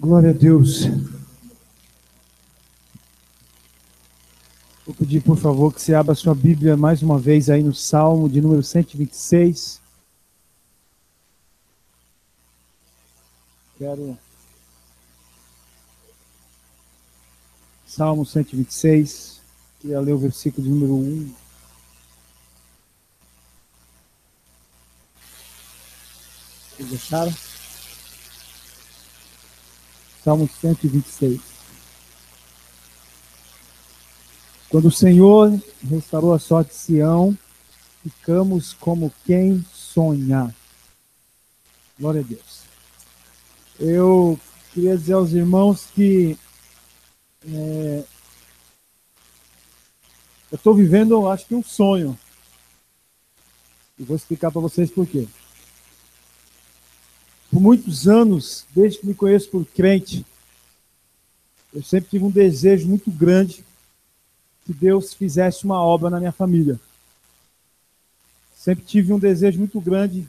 Glória a Deus. Vou pedir, por favor, que você abra sua Bíblia mais uma vez aí no Salmo de número 126. Salmo 126. Queria ler o versículo de número 1. Vocês deixaram? Salmo 126. Quando o Senhor restaurou a sorte de Sião, ficamos como quem sonha. Glória a Deus. Eu queria dizer aos irmãos que eu estou vivendo, acho que um sonho. E vou explicar para vocês por quê. Por muitos anos, desde que me conheço por crente, eu sempre tive um desejo muito grande que Deus fizesse uma obra na minha família. Sempre tive um desejo muito grande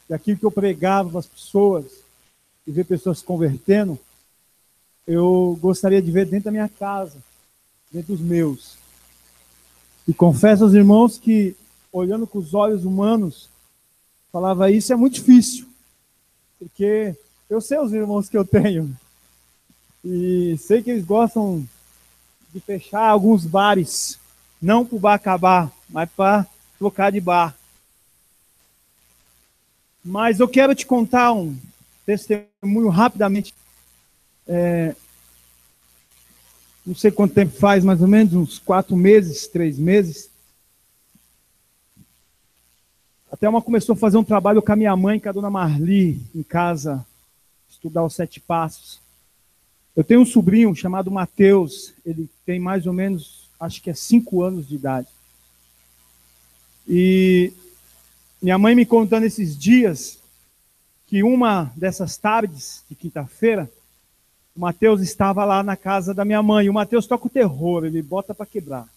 daquilo que eu pregava para as pessoas e ver pessoas se convertendo, eu gostaria de ver dentro da minha casa, dentro dos meus. E confesso aos irmãos que, olhando com os olhos humanos, falava isso é muito difícil, porque eu sei os irmãos que eu tenho e sei que eles gostam de fechar alguns bares, não para o bar acabar, mas para trocar de bar. Mas eu quero te contar um testemunho rapidamente. Não sei quanto tempo faz, mais ou menos, uns 4 meses, 3 meses. A Thelma começou a fazer um trabalho com a minha mãe, com a dona Marli, em casa, estudar os 7 passos. Eu tenho um sobrinho chamado Mateus, ele tem mais ou menos, acho que é 5 anos de idade. E minha mãe me contando esses dias que uma dessas tardes de quinta-feira, o Mateus estava lá na casa da minha mãe. O Mateus toca o terror, ele bota para quebrar.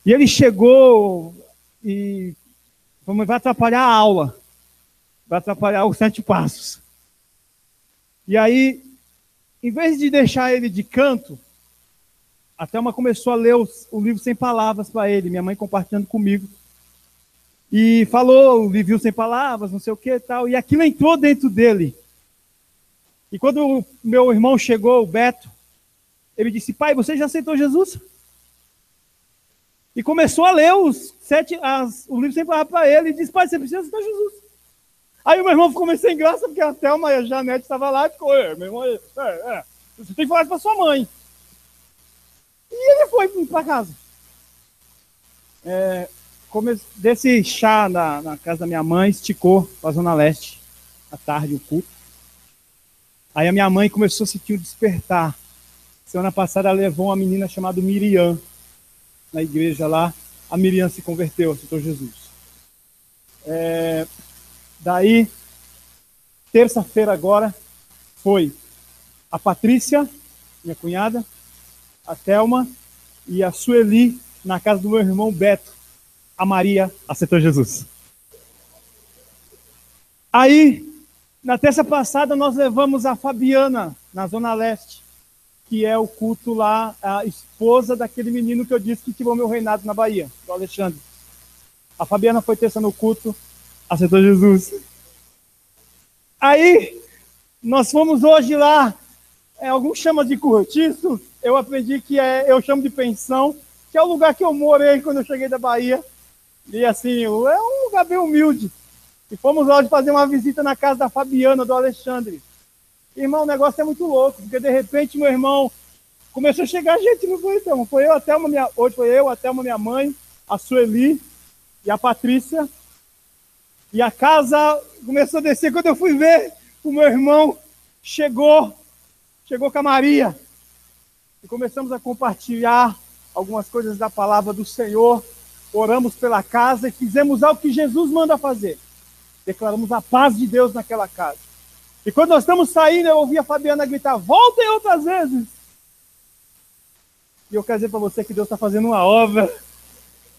E ele chegou e vai atrapalhar a aula, vai atrapalhar os 7 passos. E aí, em vez de deixar ele de canto, a Thelma começou a ler o livro Sem Palavras para ele, minha mãe compartilhando comigo. E falou o livro Sem Palavras, não sei o que e tal, e aquilo entrou dentro dele. E quando o meu irmão chegou, o Beto, ele disse: pai, você já aceitou Jesus? E começou a ler o livro Sem Palavras para ele, e disse: pai, você precisa aceitar Jesus. Aí o meu irmão ficou meio sem graça, porque a Thelma e a Janete estavam lá, e ficou: meu irmão, você tem que falar isso para sua mãe. E ele foi para casa. Desse chá na casa da minha mãe, esticou para a Zona Leste, à tarde, o culto. Aí a minha mãe começou a sentir o despertar. Semana passada ela levou uma menina chamada Miriam na igreja lá. A Miriam se converteu, aceitou Jesus. Daí, terça-feira agora, foi a Patrícia, minha cunhada, a Thelma e a Sueli na casa do meu irmão Beto. A Maria aceitou Jesus. Aí, na terça passada, nós levamos a Fabiana, na Zona Leste, que é o culto lá, a esposa daquele menino que eu disse que tirou meu reinado na Bahia, do Alexandre. A Fabiana foi terça no culto, aceitou Jesus. Aí, nós fomos hoje lá, alguns chamam de cortiço, eu aprendi que eu chamo de pensão, que é o lugar que eu morei quando eu cheguei da Bahia. E assim, é um lugar bem humilde. E fomos hoje fazer uma visita na casa da Fabiana, do Alexandre. Irmão, o negócio é muito louco, porque de repente meu irmão começou a chegar gente, não foi então? Foi eu, a Thelma, hoje foi eu, a Thelma, minha mãe, a Sueli e a Patrícia. E a casa começou a descer. Quando eu fui ver, o meu irmão chegou com a Maria. E começamos a compartilhar algumas coisas da palavra do Senhor. Oramos pela casa e fizemos algo que Jesus manda fazer. Declaramos a paz de Deus naquela casa. E quando nós estamos saindo, eu ouvi a Fabiana gritar: voltem outras vezes. E eu quero dizer para você que Deus está fazendo uma obra.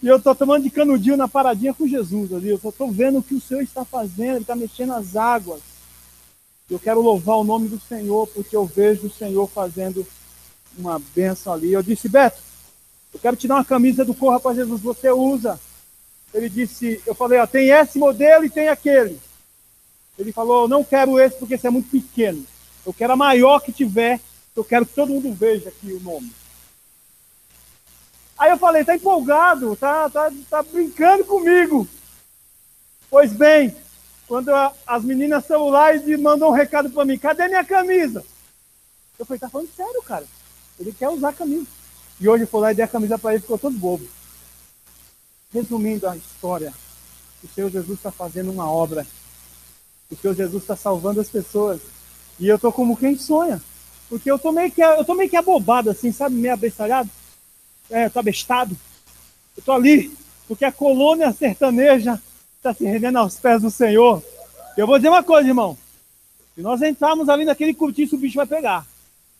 E eu estou tomando de canudinho na paradinha com Jesus ali. Eu só estou vendo o que o Senhor está fazendo. Ele está mexendo as águas. Eu quero louvar o nome do Senhor, porque eu vejo o Senhor fazendo uma bênção ali. Eu disse, Beto, eu quero te dar uma camisa do Corra para Jesus, você usa. Ele disse, eu falei, ó, tem esse modelo e tem aquele. Ele falou, eu não quero esse porque esse é muito pequeno. Eu quero a maior que tiver, eu quero que todo mundo veja aqui o nome. Aí eu falei, tá empolgado, tá brincando comigo. Pois bem, quando as meninas celulares mandam um recado para mim, cadê minha camisa? Eu falei, tá falando sério, cara? Ele quer usar a camisa. E hoje eu fui lá e dei a camisa para ele, ficou todo bobo. Resumindo a história, o Senhor Jesus está fazendo uma obra. O Senhor Jesus está salvando as pessoas. E eu tô como quem sonha. Porque eu tô meio que abobado, assim, sabe? Meio abestalhado. Eu tô abestado. Eu tô ali, porque a colônia sertaneja está se rendendo aos pés do Senhor. Eu vou dizer uma coisa, irmão. Se nós entrarmos ali naquele cortiço, o bicho vai pegar.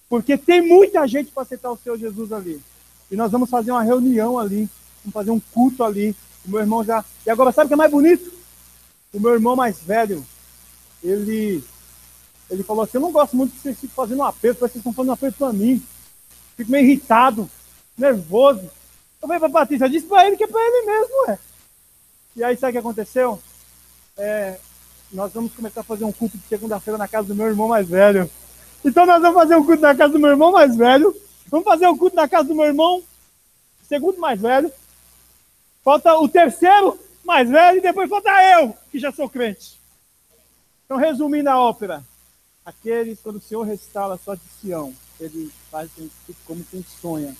Porque tem muita gente para aceitar o Senhor Jesus ali. E nós vamos fazer uma reunião ali. Vamos fazer um culto ali. O meu irmão já... E agora, sabe o que é mais bonito? O meu irmão mais velho, ele falou assim, eu não gosto muito de vocês ficarem fazendo um apelo, parece que vocês estão fazendo um apelo para mim. Fico meio irritado, nervoso. Eu falei para a Patrícia, eu disse para ele que é para ele mesmo, ué. E aí, sabe o que aconteceu? Nós vamos começar a fazer um culto de segunda-feira na casa do meu irmão mais velho. Então nós vamos fazer um culto na casa do meu irmão mais velho. Vamos fazer um culto na casa do meu irmão segundo mais velho. Falta o terceiro mais velho e depois falta eu, que já sou crente. Então, resumindo a ópera, aqueles, quando o Senhor restaura a sorte de Sião, ele faz como quem sonha.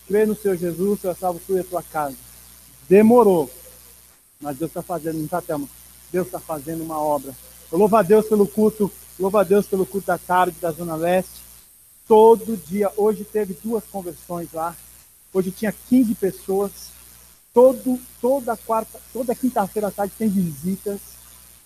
Crê no Senhor Jesus, Senhor salva tu e a tua casa. Demorou, mas Deus está fazendo, não está, Thelma? Deus está fazendo uma obra. Eu louvo a Deus pelo culto, da tarde da Zona Leste. Todo dia, hoje teve 2 conversões lá. Hoje tinha 15 pessoas. Toda quinta-feira à tarde tem visitas.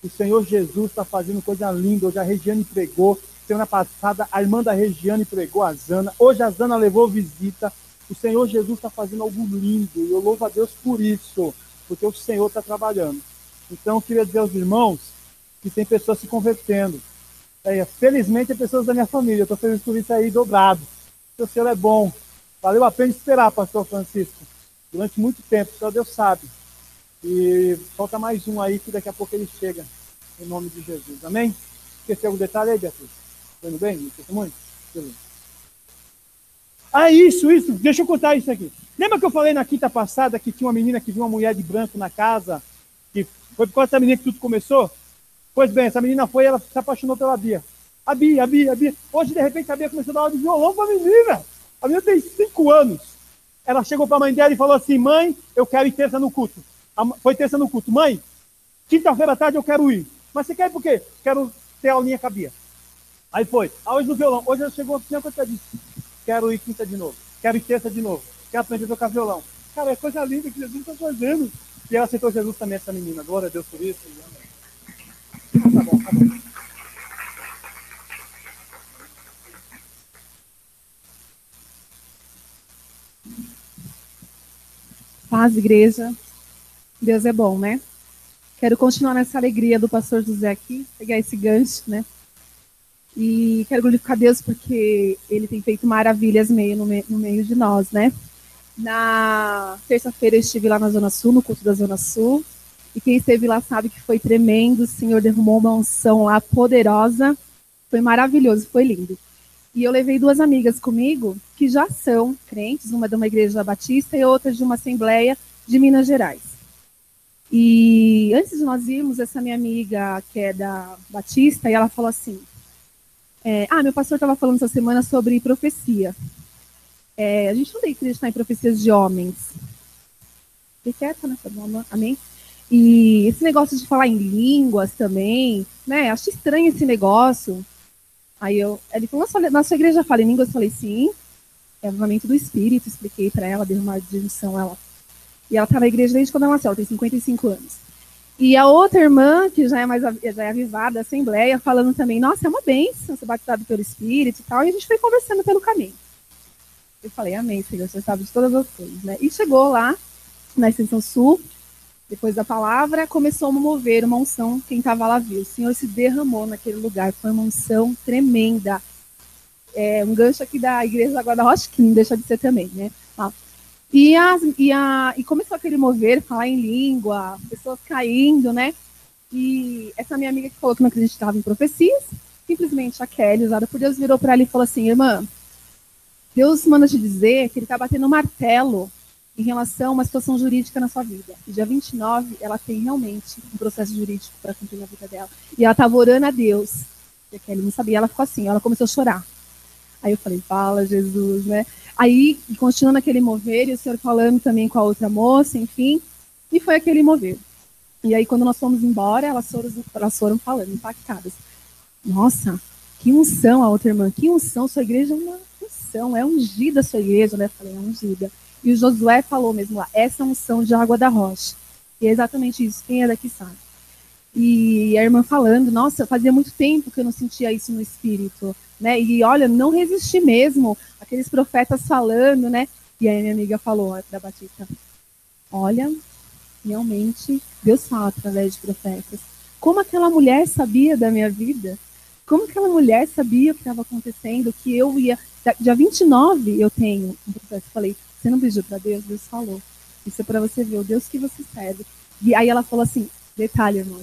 O Senhor Jesus está fazendo coisa linda. Hoje a Regiane pregou. Semana passada a irmã da Regiane pregou, a Zana. Hoje a Zana levou visita. O Senhor Jesus está fazendo algo lindo. E eu louvo a Deus por isso. Porque o Senhor está trabalhando. Então eu queria dizer aos irmãos que tem pessoas se convertendo. Felizmente é pessoas da minha família. Eu estou feliz por isso aí dobrado. O Senhor é bom. Valeu a pena esperar, pastor Francisco. Durante muito tempo, só Deus sabe. E falta mais um aí que daqui a pouco ele chega. Em nome de Jesus. Amém? Esqueceu algum detalhe aí, Beatriz? Tá indo bem? Me testemunho? Beleza. Isso. Deixa eu contar isso aqui. Lembra que eu falei na quinta passada que tinha uma menina que viu uma mulher de branco na casa? Que foi por causa dessa menina que tudo começou? Pois bem, essa menina foi, ela se apaixonou pela Bia. A Bia. Hoje, de repente, a Bia começou a dar aula de violão pra menina. A menina tem 5 anos. Ela chegou pra mãe dela e falou assim, mãe, eu quero ir terça no culto. Foi terça no culto. Mãe, quinta-feira à tarde eu quero ir. Mas você quer ir por quê? Quero ter aulinha com a Bia. Aí foi. Hoje no violão. Hoje ela chegou assim, a disse, quero ir quinta de novo. Quero ir terça de novo. Quero aprender a tocar violão. Cara, é coisa linda que Jesus está fazendo. E ela aceitou Jesus também, essa menina. Glória a Deus por isso. Tá bom. Paz, igreja. Deus é bom, né? Quero continuar nessa alegria do pastor José aqui, pegar esse gancho, né? E quero glorificar Deus porque ele tem feito maravilhas no meio de nós, né? Na terça-feira eu estive lá na Zona Sul, no culto da Zona Sul. E quem esteve lá sabe que foi tremendo. O Senhor derramou uma unção lá poderosa. Foi maravilhoso, foi lindo. E eu levei 2 amigas comigo que já são crentes, uma de uma igreja batista e outra de uma assembleia de Minas Gerais. E antes de nós irmos, essa minha amiga que é da Batista, e ela falou assim, meu pastor estava falando essa semana sobre profecia. A gente não tem que acreditar em profecias de homens. Fique quieta, né? Tá bom, amém? E esse negócio de falar em línguas também, né? Acho estranho esse negócio. Aí ele falou, na sua igreja fala em línguas? Eu falei, sim. É o avivamento do Espírito. Expliquei para ela, dei uma discussão. E ela está na igreja desde quando ela nasceu, ela tem 55 anos. E a outra irmã, que já é avivada da Assembleia, falando também, nossa, é uma bênção ser batizado pelo Espírito e tal. E a gente foi conversando pelo caminho. Eu falei, amém, Senhor, você sabe de todas as coisas, né? E chegou lá, na Extensão Sul, Depois da palavra, começou a mover uma unção, quem estava lá viu. O Senhor se derramou naquele lugar, foi uma unção tremenda. É um gancho aqui da igreja agora da Rocha, que não deixa de ser também, né? E começou aquele mover, falar em língua, pessoas caindo, né? E essa minha amiga que falou que não acreditava em profecias, simplesmente a Kelly, usada por Deus, virou para ela e falou assim: irmã, Deus manda te dizer que ele está batendo um martelo em relação a uma situação jurídica na sua vida. E dia 29, ela tem realmente um processo jurídico para cumprir na vida dela. E ela estava orando a Deus. E a Kelly não sabia, ela ficou assim, ela começou a chorar. Aí eu falei, fala, Jesus, né? Aí, continuando aquele mover, e o Senhor falando também com a outra moça, enfim, e foi aquele mover. E aí, quando nós fomos embora, elas foram falando, impactadas. Nossa, que unção, a outra irmã, que unção, sua igreja é uma unção, é ungida a sua igreja, né? Eu falei, é ungida. E o Josué falou mesmo lá, essa unção de água da rocha. E é exatamente isso, quem é daqui sabe. E a irmã falando, nossa, fazia muito tempo que eu não sentia isso no espírito, né? E olha, não resisti mesmo, aqueles profetas falando, né? E aí minha amiga falou da Batista, olha, realmente Deus fala através de profetas. Como aquela mulher sabia da minha vida? Como aquela mulher sabia o que estava acontecendo? Que eu ia. Dia 29 eu tenho um processo. Falei, você não pediu para Deus? Deus falou. Isso é para você ver o Deus que você serve. E aí ela falou assim: detalhe, irmão.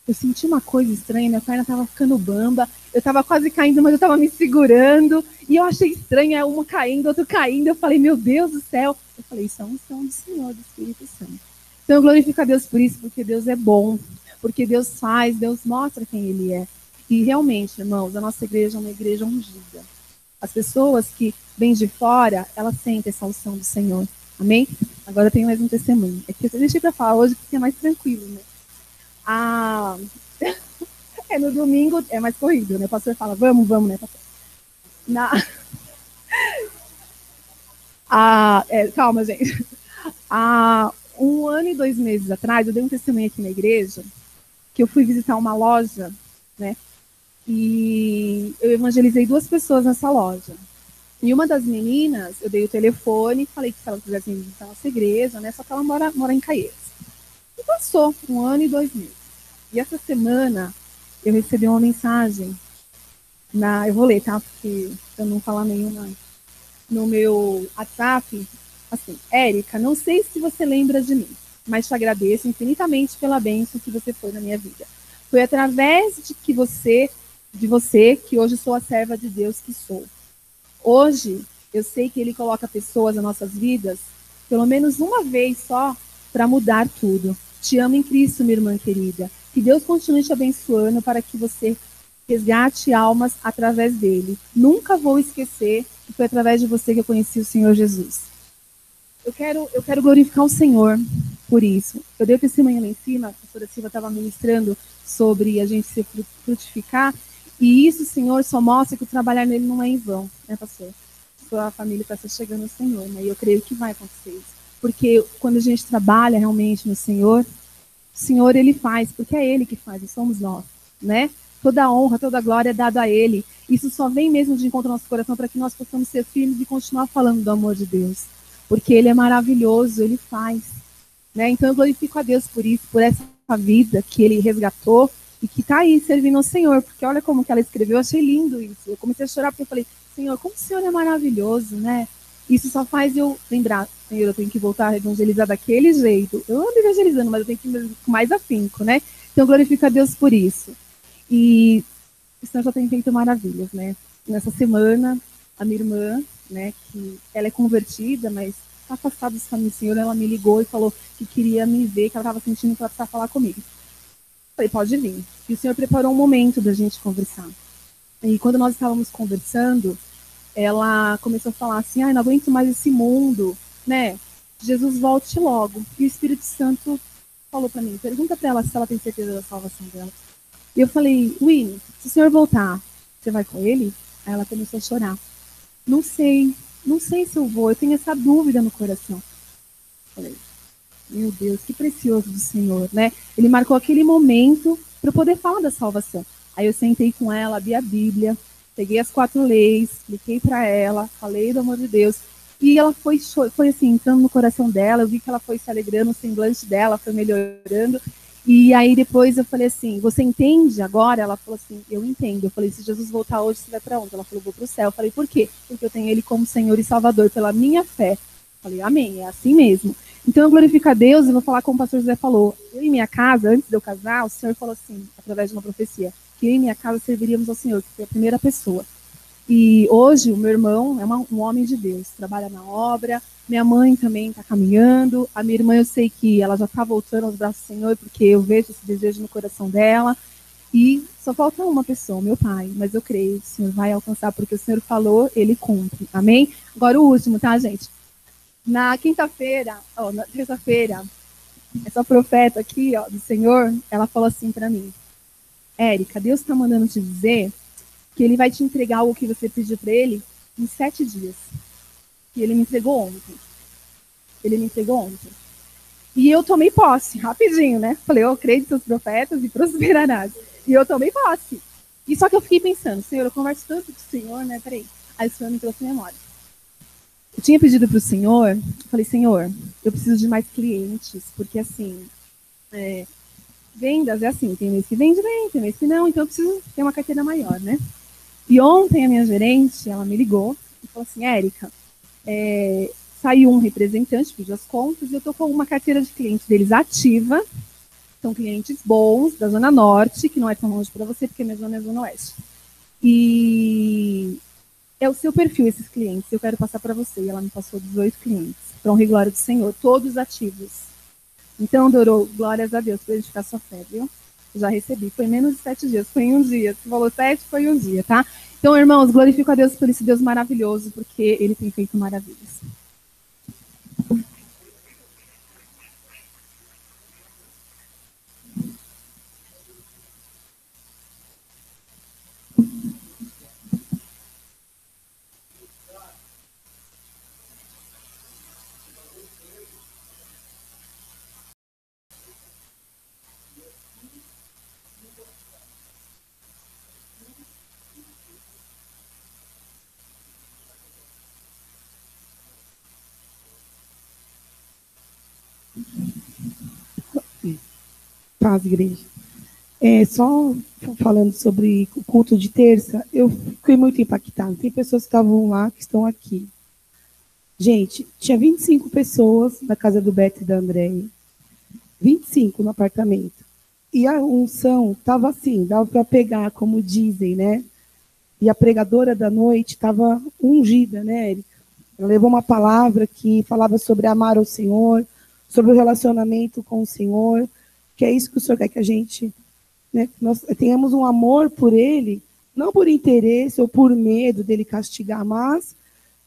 Eu senti uma coisa estranha, minha perna estava ficando bamba, eu estava quase caindo, mas eu estava me segurando, e eu achei estranho, uma caindo, outra caindo, eu falei, meu Deus do céu. Eu falei, isso é uma unção do Senhor, do Espírito Santo. Então eu glorifico a Deus por isso, porque Deus é bom, porque Deus faz, Deus mostra quem Ele é. E realmente, irmãos, a nossa igreja é uma igreja ungida. As pessoas que vêm de fora, elas sentem essa unção do Senhor. Amém? Agora eu tenho mais um testemunho. É que eu deixei para falar hoje porque é mais tranquilo, né? No domingo é mais corrido, né? O pastor fala, vamos, né, pastor? Calma, gente. Há 1 ano e 2 meses atrás, eu dei um testemunho aqui na igreja, que eu fui visitar uma loja, né? E eu evangelizei 2 pessoas nessa loja. E uma das meninas, eu dei o telefone, falei que se ela quisesse visitar a nossa igreja, né? Só que ela mora em Caieiras. E passou 1 ano e 2 meses. E essa semana eu recebi uma mensagem eu vou ler, tá? Porque eu não falar nenhuma no meu WhatsApp, assim, Érica, não sei se você lembra de mim, mas te agradeço infinitamente pela bênção que você foi na minha vida. Foi através de você que hoje sou a serva de Deus que sou. Hoje, eu sei que Ele coloca pessoas nas nossas vidas, pelo menos uma vez só, para mudar tudo. Te amo em Cristo, minha irmã querida. Que Deus continue te abençoando para que você resgate almas através dele. Nunca vou esquecer que foi através de você que eu conheci o Senhor Jesus. Eu quero glorificar o Senhor por isso. Eu dei o testemunho lá em cima, a pastora Silva estava ministrando sobre a gente se frutificar, e isso, Senhor, só mostra que o trabalhar nele não é em vão, né, pastor? Sua família está se chegando ao Senhor, né? E eu creio que vai acontecer isso. Porque quando a gente trabalha realmente no Senhor, o Senhor, Ele faz, porque é Ele que faz, não somos nós, né? Toda a honra, toda a glória é dada a Ele. Isso só vem mesmo de encontro ao nosso coração para que nós possamos ser firmes e continuar falando do amor de Deus. Porque Ele é maravilhoso, Ele faz. Né? Então eu glorifico a Deus por isso, por essa vida que Ele resgatou e que está aí servindo ao Senhor. Porque olha como que ela escreveu, eu achei lindo isso. Eu comecei a chorar porque eu falei, Senhor, como o Senhor é maravilhoso, né? Isso só faz eu lembrar, Senhor, eu tenho que voltar a evangelizar daquele jeito. Eu ando evangelizando, mas eu tenho que ir com mais afinco, né? Então eu glorifico a Deus por isso. E o Senhor já tem feito maravilhas, né? Nessa semana, a minha irmã, né, que ela é convertida, mas está afastada dos caminhos do Senhor, ela me ligou e falou que queria me ver, que ela estava sentindo que ela precisava falar comigo. Falei, pode vir. E o Senhor preparou um momento da gente conversar. E quando nós estávamos conversando, ela começou a falar assim, não aguento mais esse mundo, né? Jesus volte logo. E o Espírito Santo falou para mim, pergunta para ela se ela tem certeza da salvação dela. E eu falei, Winnie, se o Senhor voltar, você vai com ele? Aí ela começou a chorar. Não sei se eu vou, eu tenho essa dúvida no coração. Falei, meu Deus, que precioso do Senhor, né? Ele marcou aquele momento para eu poder falar da salvação. Aí eu sentei com ela, abri a Bíblia, peguei as 4 leis, expliquei para ela, falei do amor de Deus. E ela foi assim, entrando no coração dela, eu vi que ela foi se alegrando, o semblante dela foi melhorando. E aí depois eu falei assim, você entende agora? Ela falou assim, eu entendo. Eu falei, se Jesus voltar hoje, você vai para onde? Ela falou, vou para o céu. Eu falei, por quê? Porque eu tenho ele como Senhor e Salvador, pela minha fé. Eu falei, amém, é assim mesmo. Então eu glorifico a Deus e vou falar como o pastor José falou. Eu em minha casa, antes de eu casar, o Senhor falou assim, através de uma profecia, que eu em minha casa serviríamos ao Senhor, que foi a primeira pessoa. E hoje o meu irmão é um homem de Deus, trabalha na obra, minha mãe também está caminhando, a minha irmã eu sei que ela já está voltando aos braços do Senhor, porque eu vejo esse desejo no coração dela, e só falta uma pessoa, meu pai, mas eu creio que o Senhor vai alcançar, porque o Senhor falou, ele cumpre, amém? Agora o último, tá, gente? Na quinta-feira, na terça-feira, essa profeta aqui, do Senhor, ela falou assim para mim, Érica, Deus está mandando te dizer que ele vai te entregar algo que você pediu para ele em 7 dias. E ele me entregou ontem. Ele me entregou ontem. E eu tomei posse, rapidinho, né? Falei, eu creio em seus profetas e prosperarás. E eu tomei posse. E só que eu fiquei pensando, Senhor, eu converso tanto com o Senhor, né? Peraí. Aí o Senhor me trouxe memória. Eu tinha pedido para o Senhor, falei, Senhor, eu preciso de mais clientes, porque assim, vendas é assim, tem mês que vende bem, tem mês que não, então eu preciso ter uma carteira maior, né? E ontem a minha gerente, ela me ligou e falou assim, Érica, saiu um representante, pediu as contas, e eu estou com uma carteira de clientes deles ativa, são clientes bons, da Zona Norte, que não é tão longe para você, porque a minha zona é a Zona Oeste. E é o seu perfil, esses clientes, eu quero passar para você. E ela me passou 18 clientes, para honra e glória do Senhor, todos ativos. Então, Dorô, glórias a Deus, por edificar sua fé, viu? Já recebi, foi menos de 7 dias, foi em um dia. Você falou 7, foi em um dia, tá? Então, irmãos, glorifico a Deus por esse Deus maravilhoso, porque ele tem feito maravilhas. Paz, igreja. Só falando sobre o culto de terça, eu fiquei muito impactada. Tem pessoas que estavam lá, que estão aqui. Gente, tinha 25 pessoas na casa do Beto e da Andréia. 25 no apartamento. E a unção estava assim, dava para pegar, como dizem, né? E a pregadora da noite estava ungida, né, Érica? Ela levou uma palavra que falava sobre amar o Senhor, sobre o relacionamento com o Senhor, que é isso que o Senhor quer que a gente, né, nós tenhamos um amor por Ele, não por interesse ou por medo dele castigar, mas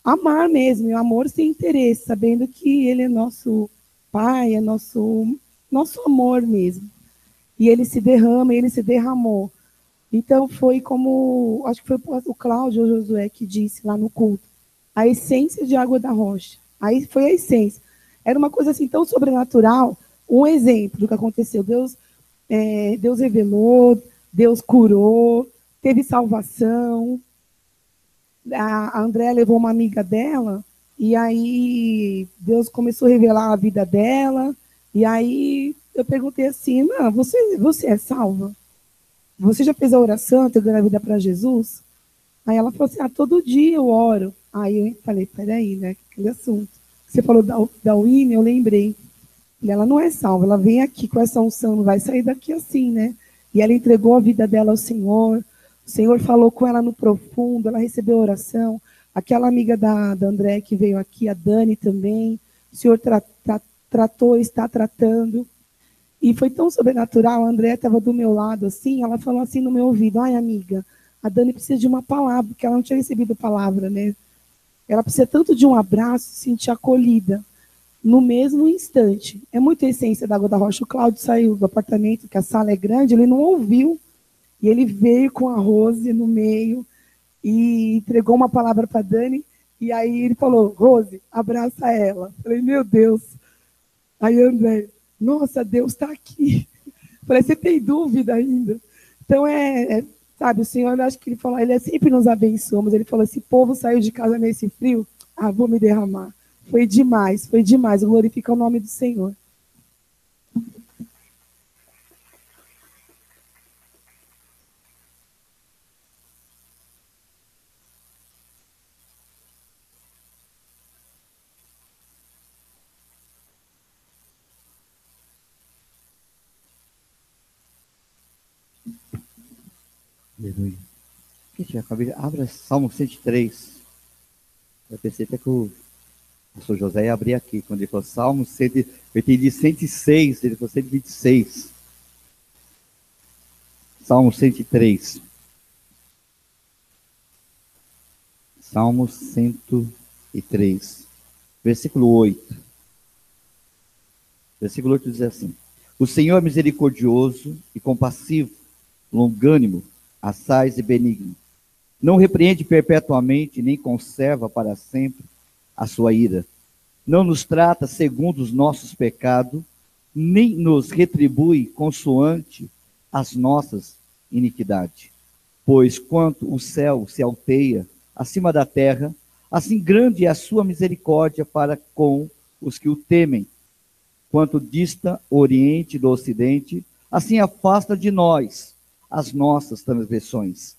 amar mesmo, e o amor sem interesse, sabendo que Ele é nosso Pai, é nosso amor mesmo. E Ele se derrama, Ele se derramou. Então foi como, acho que foi o Cláudio ou Josué que disse lá no culto, a essência de água da rocha. Aí foi a essência. Era uma coisa assim tão sobrenatural. Um exemplo do que aconteceu. Deus revelou, Deus curou, teve salvação. A Andréa levou uma amiga dela, e aí Deus começou a revelar a vida dela. E aí eu perguntei assim, não, você é salva? Você já fez a oração, entregando a vida para Jesus? Aí ela falou assim, todo dia eu oro. Aí eu falei, peraí, né, aquele assunto. Você falou da Winnie, eu lembrei. E ela não é salva, ela vem aqui com essa unção, não vai sair daqui assim, né? E ela entregou a vida dela ao Senhor, o Senhor falou com ela no profundo, ela recebeu oração. Aquela amiga da André que veio aqui, a Dani também, o Senhor tratou, está tratando. E foi tão sobrenatural, a André estava do meu lado assim, ela falou assim no meu ouvido, ai amiga, a Dani precisa de uma palavra, porque ela não tinha recebido palavra, né? Ela precisa tanto de um abraço, se sentir acolhida. No mesmo instante. É muita essência da água da rocha. O Cláudio saiu do apartamento, que a sala é grande, ele não ouviu. E ele veio com a Rose no meio e entregou uma palavra para a Dani. E aí ele falou, Rose, abraça ela. Falei, meu Deus. Aí André, nossa, Deus está aqui. Falei, você tem dúvida ainda? Então sabe, o Senhor, eu acho que ele falou, ele sempre nos abençoa, mas ele falou, esse povo saiu de casa nesse frio, Ah, vou me derramar. Foi demais, foi demais. Eu glorifico o nome do Senhor. Aleluia. Quem tiver com a Bíblia, abra Salmo 103. Eu pensei até que o pastor José ia abrir aqui. Quando ele falou Salmo 100, eu entendi 106, ele falou 126. Salmo 103. Salmo 103. Versículo 8. Versículo 8 diz assim: O Senhor é misericordioso e compassivo, longânimo, assaz e benigno. Não repreende perpetuamente, nem conserva para sempre a sua ira. Não nos trata segundo os nossos pecados, nem nos retribui consoante as nossas iniquidades. Pois quanto o céu se alteia acima da terra, assim grande é a sua misericórdia para com os que o temem. Quanto dista o oriente do ocidente, assim afasta de nós as nossas transgressões.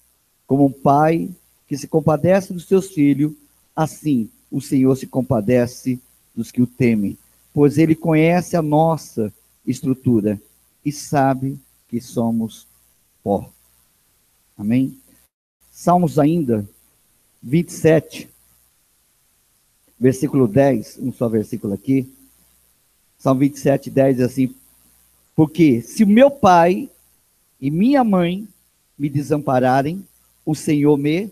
Como um pai que se compadece dos seus filhos, assim o Senhor se compadece dos que o temem, pois ele conhece a nossa estrutura e sabe que somos pó. Amém? Salmos ainda 27, versículo 10, um só versículo aqui. Salmo 27, 10 diz assim: Porque se meu pai e minha mãe me desampararem, o Senhor me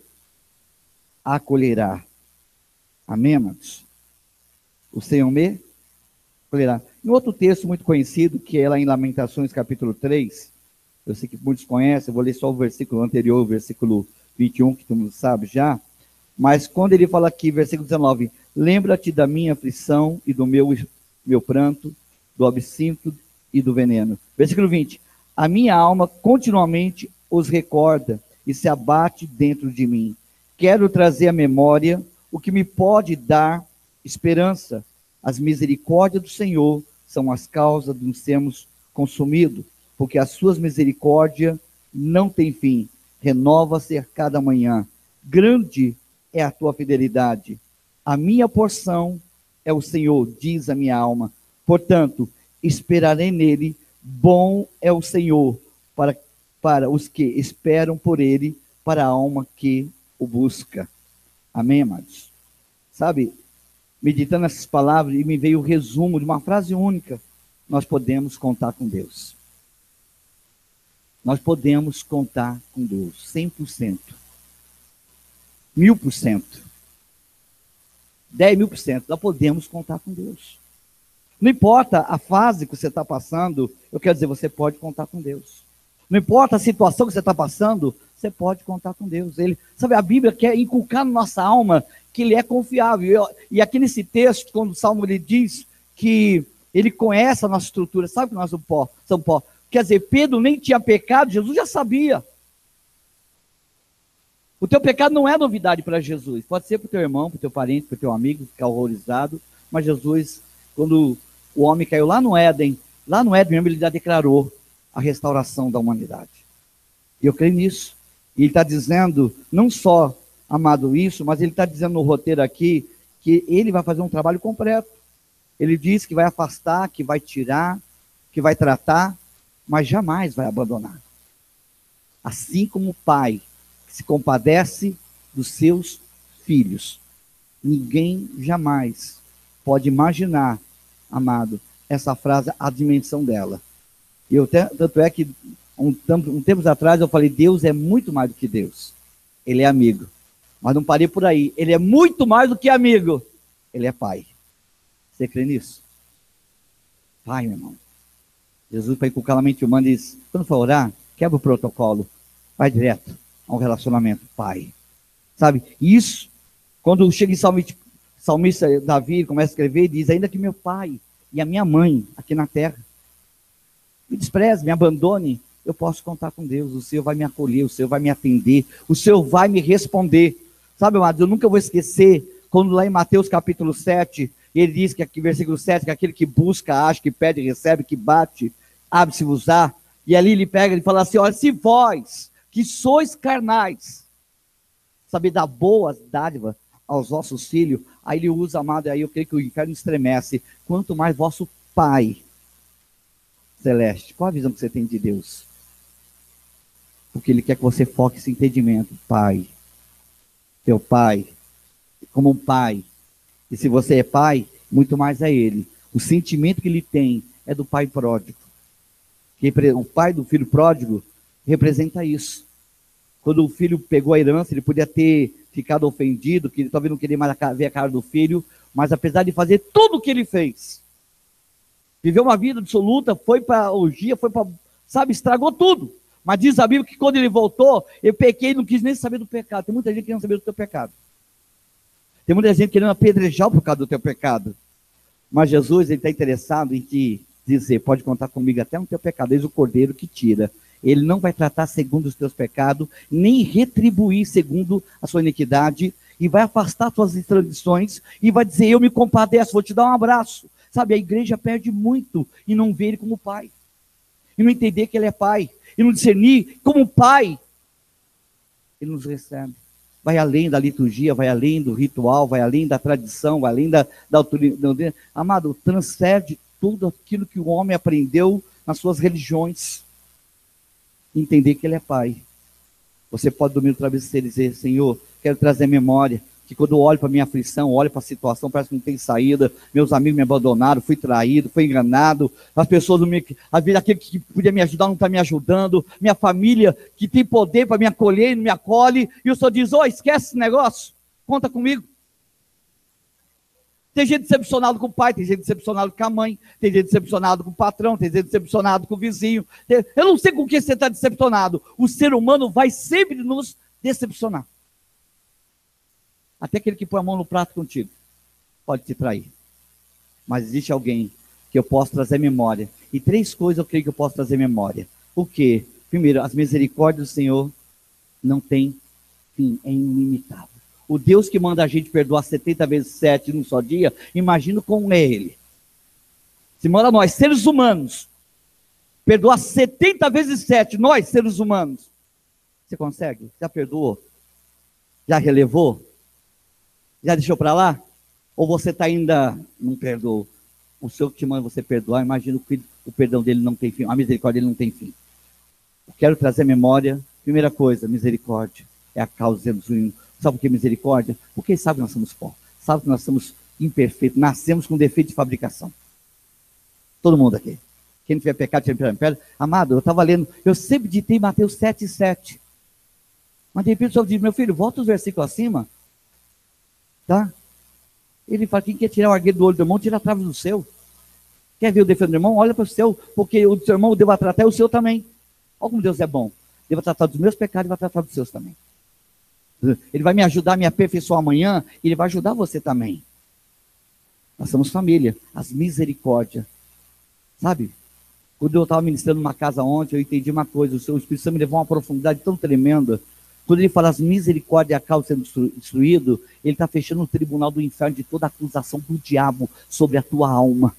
acolherá. Amém, amados? O Senhor me acolherá. Em outro texto muito conhecido, que é lá em Lamentações, capítulo 3, eu sei que muitos conhecem, eu vou ler só o versículo anterior, o versículo 21, que todo mundo sabe já, mas quando ele fala aqui, versículo 19, lembra-te da minha aflição e do meu pranto, do absinto e do veneno. Versículo 20, a minha alma continuamente os recorda e se abate dentro de mim. Quero trazer à memória o que me pode dar esperança. As misericórdias do Senhor são as causas de nos sermos consumidos, porque as suas misericórdias não têm fim, renova-se a cada manhã. Grande é a tua fidelidade. A minha porção é o Senhor, diz a minha alma. Portanto, esperarei nele. Bom é o Senhor para os que esperam por ele, para a alma que o busca. Amém, amados? Sabe, meditando essas palavras, e me veio o resumo de uma frase única: nós podemos contar com Deus. Nós podemos contar com Deus, 100%, 1000%, 10.000%, nós podemos contar com Deus. Não importa a fase que você está passando, eu quero dizer, você pode contar com Deus. Não importa a situação que você está passando, você pode contar com Deus. Ele, sabe, a Bíblia quer inculcar na nossa alma que Ele é confiável. E aqui nesse texto, quando o Salmo ele diz que Ele conhece a nossa estrutura, sabe que nós somos pó. Quer dizer, Pedro nem tinha pecado, Jesus já sabia. O teu pecado não é novidade para Jesus. Pode ser para o teu irmão, para o teu parente, para o teu amigo, ficar horrorizado. Mas Jesus, quando o homem caiu lá no Éden mesmo, ele já declarou a restauração da humanidade. E eu creio nisso. E ele está dizendo, não só, amado, isso, mas ele está dizendo no roteiro aqui, que ele vai fazer um trabalho completo. Ele diz que vai afastar, que vai tirar, que vai tratar, mas jamais vai abandonar. Assim como o pai que se compadece dos seus filhos, ninguém jamais pode imaginar, amado, essa frase, a dimensão dela. E tanto é que um tempo atrás eu falei, Deus é muito mais do que Deus. Ele é amigo. Mas não parei por aí. Ele é muito mais do que amigo. Ele é pai. Você crê nisso? Pai, meu irmão. Jesus, para inculcar a mente humana, diz, quando for orar, quebra o protocolo. Vai direto a um relacionamento. Pai. Sabe? Isso, quando chega em salmista Davi, começa a escrever, e diz, ainda que meu pai e a minha mãe aqui na terra me despreze, me abandone, eu posso contar com Deus. O Senhor vai me acolher, o Senhor vai me atender, o Senhor vai me responder. Sabe, amados, eu nunca vou esquecer quando lá em Mateus capítulo 7, ele diz que aqui, versículo 7, que aquele que busca, acha, que pede, recebe, que bate, abre-se-vos-á. E ali ele pega e fala assim: olha, se vós, que sois carnais, saber dar boas dádivas aos vossos filhos, aí ele usa, amado, aí eu creio que o inferno estremece, quanto mais vosso Pai Celeste. Qual a visão que você tem de Deus? Porque Ele quer que você foque esse entendimento. Pai, teu Pai, como um Pai. E se você é pai, muito mais é Ele. O sentimento que Ele tem é do pai pródigo. O pai do filho pródigo representa isso. Quando o filho pegou a herança, ele podia ter ficado ofendido, que ele talvez não queria mais ver a cara do filho, mas apesar de fazer tudo o que ele fez, viveu uma vida absoluta, foi para orgia, foi para, sabe, estragou tudo. Mas diz a Bíblia que quando ele voltou, eu pequei e não quis nem saber do pecado. Tem muita gente querendo saber do teu pecado. Tem muita gente querendo apedrejar por causa do teu pecado. Mas Jesus, ele está interessado em te dizer: pode contar comigo até no teu pecado. Eis o Cordeiro que tira. Ele não vai tratar segundo os teus pecados, nem retribuir segundo a sua iniquidade, e vai afastar tuas tradições, e vai dizer: eu me compadeço, vou te dar um abraço. Sabe, a igreja perde muito em não ver Ele como Pai, e não entender que Ele é Pai, e não discernir como Pai. Ele nos recebe. Vai além da liturgia, vai além do ritual, vai além da tradição, vai além da autoridade. Amado, transcende tudo aquilo que o homem aprendeu nas suas religiões. Entender que Ele é Pai. Você pode dormir no travesseiro e dizer: Senhor, quero trazer memória, que quando eu olho para a minha aflição, olho para a situação, parece que não tem saída, meus amigos me abandonaram, fui traído, fui enganado, as pessoas não me, às vezes aquele que podia me ajudar não está me ajudando, minha família que tem poder para me acolher, não me acolhe, e o Senhor diz: esquece esse negócio, conta comigo. Tem gente decepcionado com o pai, tem gente decepcionado com a mãe, tem gente decepcionado com o patrão, tem gente decepcionado com o vizinho. Eu não sei com que você está decepcionado. O ser humano vai sempre nos decepcionar. Até aquele que põe a mão no prato contigo pode te trair. Mas existe alguém que eu posso trazer memória. E 3 coisas eu creio que eu posso trazer memória. O quê? Primeiro, as misericórdias do Senhor não têm fim, é ilimitável. O Deus que manda a gente perdoar 70 vezes 7 num só dia, imagino como é Ele. Se manda nós, seres humanos, perdoar 70 vezes 7, nós, seres humanos, você consegue? Já perdoou? Já relevou? Já deixou para lá? Ou você está ainda, não perdoou? O Senhor que te manda você perdoar, imagino que o perdão dele não tem fim, a misericórdia dele não tem fim. Eu quero trazer memória. Primeira coisa, misericórdia é a causa do ruim. Sabe por que misericórdia? Porque ele sabe que nós somos pó, sabe que nós somos imperfeitos, nascemos com defeito de fabricação. Todo mundo aqui. Quem não tiver pecado, tiver pecado. Amado, eu estava lendo, eu sempre ditei Mateus 7,7. Mas de repente o Senhor diz: meu filho, volta os versículos acima. Tá? Ele fala: quem quer tirar o argueiro do olho do irmão, tira a trave do seu. Quer ver o defeito do irmão? Olha para o seu, porque o seu irmão eu devo tratar, e o seu também. Olha como Deus é bom. Devo tratar dos meus pecados e vai tratar dos seus também. Ele vai me ajudar a me aperfeiçoar amanhã, e ele vai ajudar você também. Nós somos família. As misericórdias. Sabe? Quando eu estava ministrando numa casa ontem, eu entendi uma coisa: o Espírito Santo me levou a uma profundidade tão tremenda. Quando ele fala as misericórdias e a causa sendo destruído, ele está fechando o tribunal do inferno de toda acusação do diabo sobre a tua alma.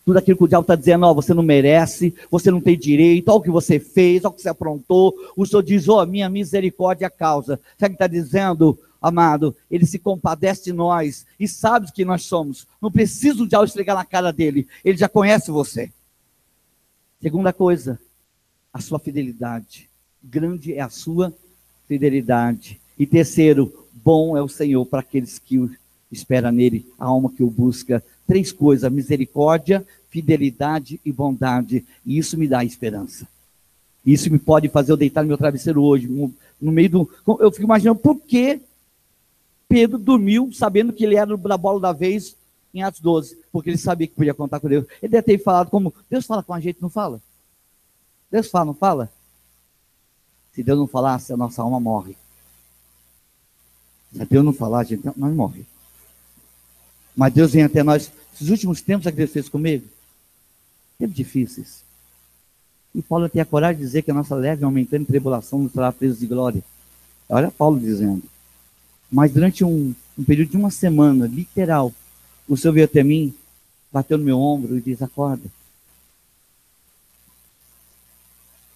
Tudo aquilo que o diabo está dizendo: você não merece, você não tem direito, olha o que você fez, olha o que você aprontou. O Senhor diz: minha misericórdia é a causa. Sabe o que está dizendo, amado? Ele se compadece de nós e sabe que nós somos. Não precisa o diabo esfregar na cara dele, ele já conhece você. Segunda coisa, a sua fidelidade. Grande é a sua fidelidade. E terceiro, bom é o Senhor para aqueles que o esperam nele, a alma que o busca. 3 coisas: misericórdia, fidelidade e bondade. E isso me dá esperança. Isso me pode fazer eu deitar no meu travesseiro hoje, no meio do... Eu fico imaginando por que Pedro dormiu sabendo que ele era da bola da vez em Atos 12. Porque ele sabia que podia contar com Deus. Ele deve ter falado como... Deus fala com a gente, não fala? Deus fala, não fala? Se Deus não falasse, a nossa alma morre. Se Deus não falar, a gente nós morre. Mas Deus vem até nós. Esses últimos tempos, sabe o que Deus fez comigo? Tempos difíceis. E Paulo tem a coragem de dizer que a nossa leve aumentando em tribulação nos trará presos de glória. Olha Paulo dizendo. Mas durante um período de uma semana, literal, o Senhor veio até mim, bateu no meu ombro e disse: acorda.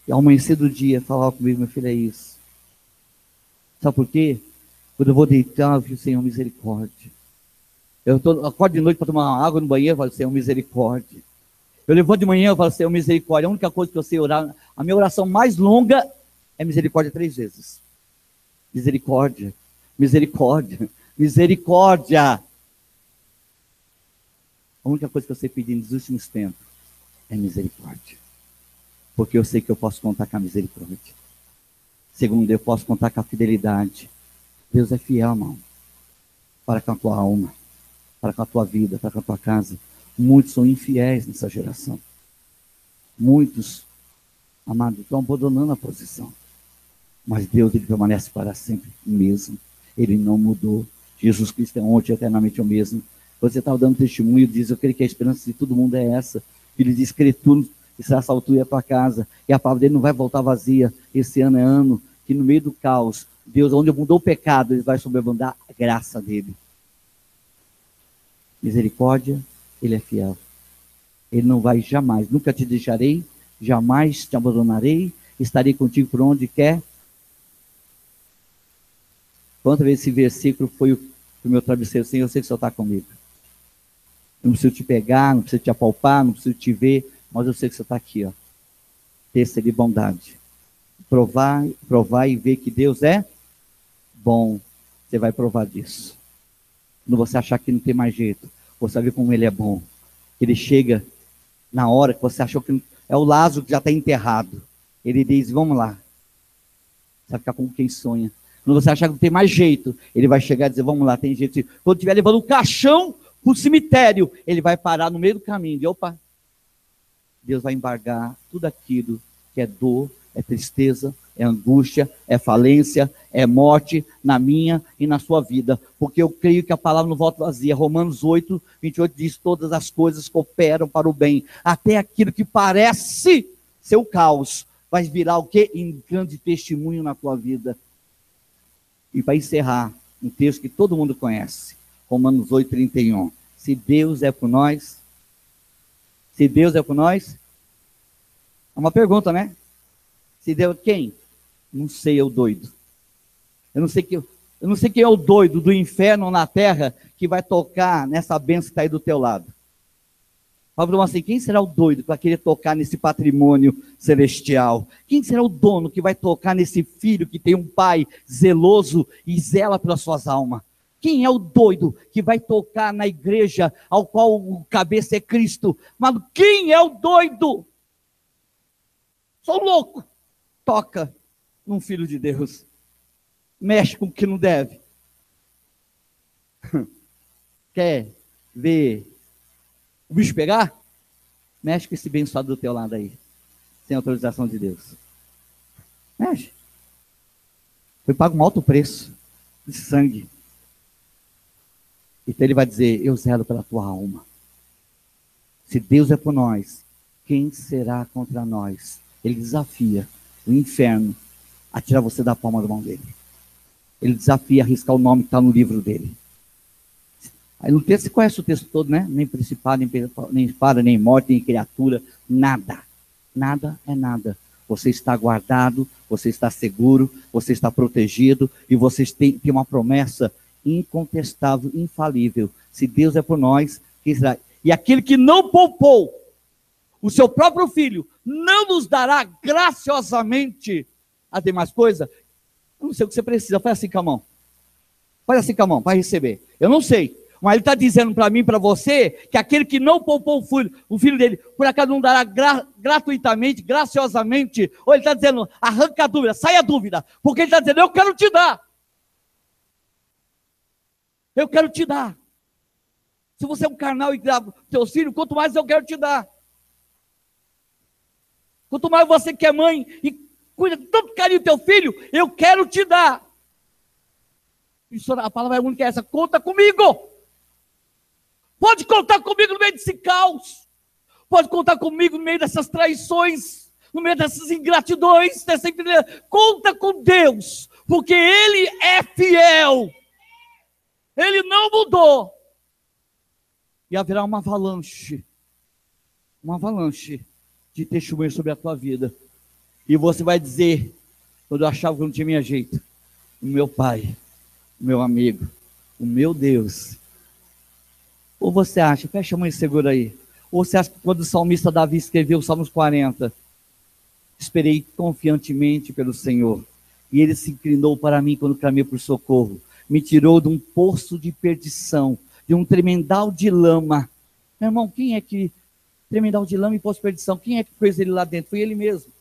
E ao amanhecer do dia, falava comigo: meu filho, é isso. Sabe por quê? Quando eu vou deitar, eu fico: Senhor, misericórdia. Acordo de noite para tomar uma água no banheiro, eu falo: Senhor, misericórdia. Eu levanto de manhã, eu falo: Senhor, misericórdia. A única coisa que eu sei orar, a minha oração mais longa é misericórdia 3 vezes. Misericórdia, misericórdia, misericórdia. A única coisa que eu sei pedir nos últimos tempos é misericórdia. Porque eu sei que eu posso contar com a misericórdia. Segundo, eu posso contar com a fidelidade. Deus é fiel, irmão. Para com a tua alma, para com a tua vida, para com a tua casa. Muitos são infiéis nessa geração. Muitos, amados, estão abandonando a posição. Mas Deus, Ele permanece para sempre o mesmo. Ele não mudou. Jesus Cristo é ontem, eternamente o mesmo. Você estava dando testemunho e diz: eu creio que a esperança de todo mundo é essa. Ele diz: crê tu, e será salvo e a tua casa. E a palavra dele não vai voltar vazia. Esse ano é ano que no meio do caos, Deus, onde mudou o pecado, Ele vai sobreabundar a graça dele. Misericórdia, Ele é fiel. Ele não vai jamais, nunca te deixarei, jamais te abandonarei, estarei contigo por onde quer. Quantas vezes esse versículo foi o meu travesseiro? Senhor, eu sei que o Senhor está comigo. Eu não preciso te pegar, não preciso te apalpar, não preciso te ver, mas eu sei que você está aqui, ó. Terça de bondade. Provar e ver que Deus é bom. Você vai provar disso. Quando você achar que não tem mais jeito, você vai ver como Ele é bom. Ele chega na hora que você achou que não... É o Lázaro que já está enterrado. Ele diz: vamos lá. Você vai ficar como quem sonha. Quando você achar que não tem mais jeito, Ele vai chegar e dizer: vamos lá, tem jeito. Quando estiver levando o caixão para o cemitério, Ele vai parar no meio do caminho. E opa, Deus vai embargar tudo aquilo que é dor, é tristeza, é angústia, é falência, é morte na minha e na sua vida. Porque eu creio que a palavra não volta vazia. Romanos 8, 28 diz: todas as coisas cooperam para o bem. Até aquilo que parece ser o caos vai virar o quê? Em grande testemunho na tua vida. E para encerrar, um texto que todo mundo conhece. Romanos 8, 31. Se Deus é por nós... Se Deus é por nós... É uma pergunta, né? Se Deus... Quem? Não sei, eu doido. Eu não sei quem é o doido do inferno ou na terra que vai tocar nessa bênção que está aí do teu lado. Fala assim: quem será o doido que vai querer tocar nesse patrimônio celestial? Quem será o dono que vai tocar nesse filho que tem um pai zeloso e zela pelas suas almas? Quem é o doido que vai tocar na igreja ao qual o cabeça é Cristo? Mas quem é o doido? Sou louco. Toca num filho de Deus. Mexe com o que não deve. Quer ver o bicho pegar? Mexe com esse abençoado do teu lado aí. Sem autorização de Deus. Mexe. Foi pago um alto preço de sangue. Então Ele vai dizer: eu zelo pela tua alma. Se Deus é por nós, quem será contra nós? Ele desafia o inferno a tirar você da palma da mão dele. Ele desafia a arriscar o nome que está no livro dele. Aí no texto, você conhece o texto todo, né? Nem principado, nem espada, nem morte, nem criatura, nada. Nada é nada. Você está guardado, você está seguro, você está protegido, e você tem uma promessa incontestável, infalível. Se Deus é por nós, quem será? E aquele que não poupou o seu próprio filho, não nos dará graciosamente as demais coisas? Eu não sei o que você precisa. Faz assim com a mão. Faz assim com a mão, para receber. Eu não sei. Mas Ele está dizendo para mim, para você, que aquele que não poupou o filho dele, por acaso não dará gratuitamente, graciosamente. Ou Ele está dizendo: arranca a dúvida, sai a dúvida. Porque Ele está dizendo: eu quero te dar. Eu quero te dar. Se você é um carnal e grava teus filhos, quanto mais eu quero te dar. Quanto mais você que é mãe e cuida de tanto carinho do teu filho, eu quero te dar. Isso, a palavra única é essa: conta comigo. Pode contar comigo no meio desse caos. Pode contar comigo no meio dessas traições, no meio dessas ingratidões, dessa infidelidade. Conta com Deus, porque Ele é fiel. Ele não mudou. E haverá uma avalanche de testemunhos sobre a tua vida. E você vai dizer, quando eu achava que eu não tinha minha jeito, o meu pai, o meu amigo, o meu Deus. Ou você acha, fecha a mão e segura aí. Ou você acha que quando o salmista Davi escreveu o Salmos 40, esperei confiantemente pelo Senhor, e Ele se inclinou para mim quando clamei por socorro, me tirou de um poço de perdição, de um tremendal de lama. Meu irmão, quem é que, tremendal de lama e poço de perdição, quem é que pôs ele lá dentro? Foi Ele mesmo.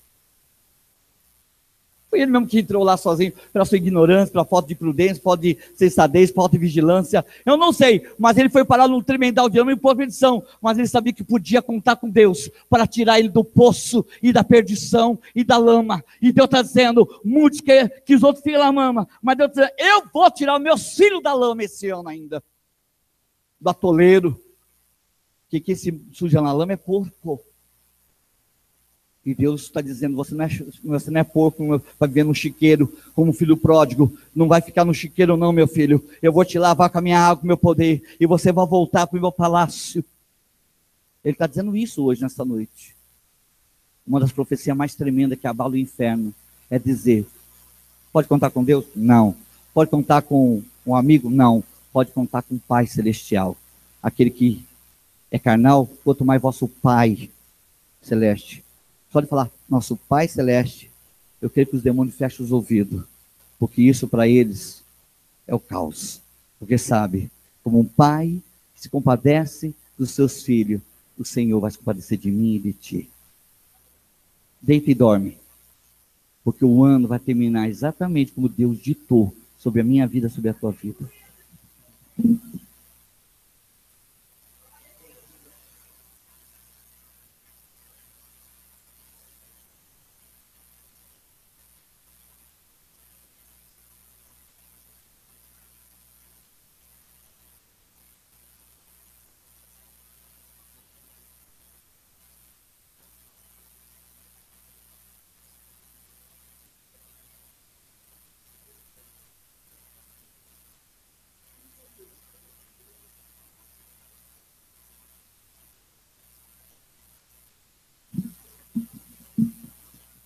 Foi Ele mesmo que entrou lá sozinho, pela sua ignorância, pela falta de prudência, falta de sensatez, falta de vigilância. Eu não sei, mas ele foi parar num tremendal de lama e poço de perdição. Mas ele sabia que podia contar com Deus para tirar ele do poço e da perdição e da lama. E Deus está dizendo, muitos que os outros ficam na lama, mas Deus está dizendo, eu vou tirar os meus filhos da lama esse ano ainda. Do atoleiro. Que quem se suja na lama é porco. E Deus está dizendo, você não é porco para viver no chiqueiro, como um filho pródigo. Não vai ficar no chiqueiro não, meu filho. Eu vou te lavar com a minha água, com o meu poder. E você vai voltar para o meu palácio. Ele está dizendo isso hoje, nessa noite. Uma das profecias mais tremendas que abala o inferno é dizer, pode contar com Deus? Não. Pode contar com um amigo? Não. Pode contar com o Pai Celestial. Aquele que é carnal, quanto mais vosso Pai Celeste. Só de falar, nosso Pai Celeste, eu creio que os demônios fecham os ouvidos, porque isso para eles é o caos. Porque sabe, como um pai que se compadece dos seus filhos, o Senhor vai se compadecer de mim e de ti. Deita e dorme, porque o ano vai terminar exatamente como Deus ditou sobre a minha vida, sobre a tua vida.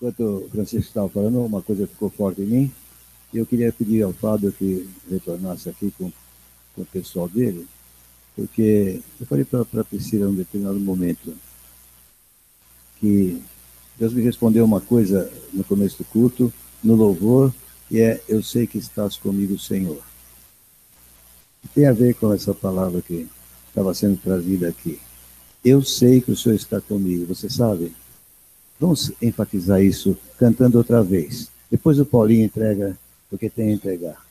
Enquanto o Francisco estava falando, uma coisa ficou forte em mim. Eu queria pedir ao Fábio que retornasse aqui com o pessoal dele, porque eu falei para a Priscila em um determinado momento que Deus me respondeu uma coisa no começo do culto, no louvor, e é, eu sei que estás comigo, Senhor. Tem a ver com essa palavra que estava sendo trazida aqui. Eu sei que o Senhor está comigo, você sabe? Vamos enfatizar isso cantando outra vez. Depois o Paulinho entrega, porque tem a entregar.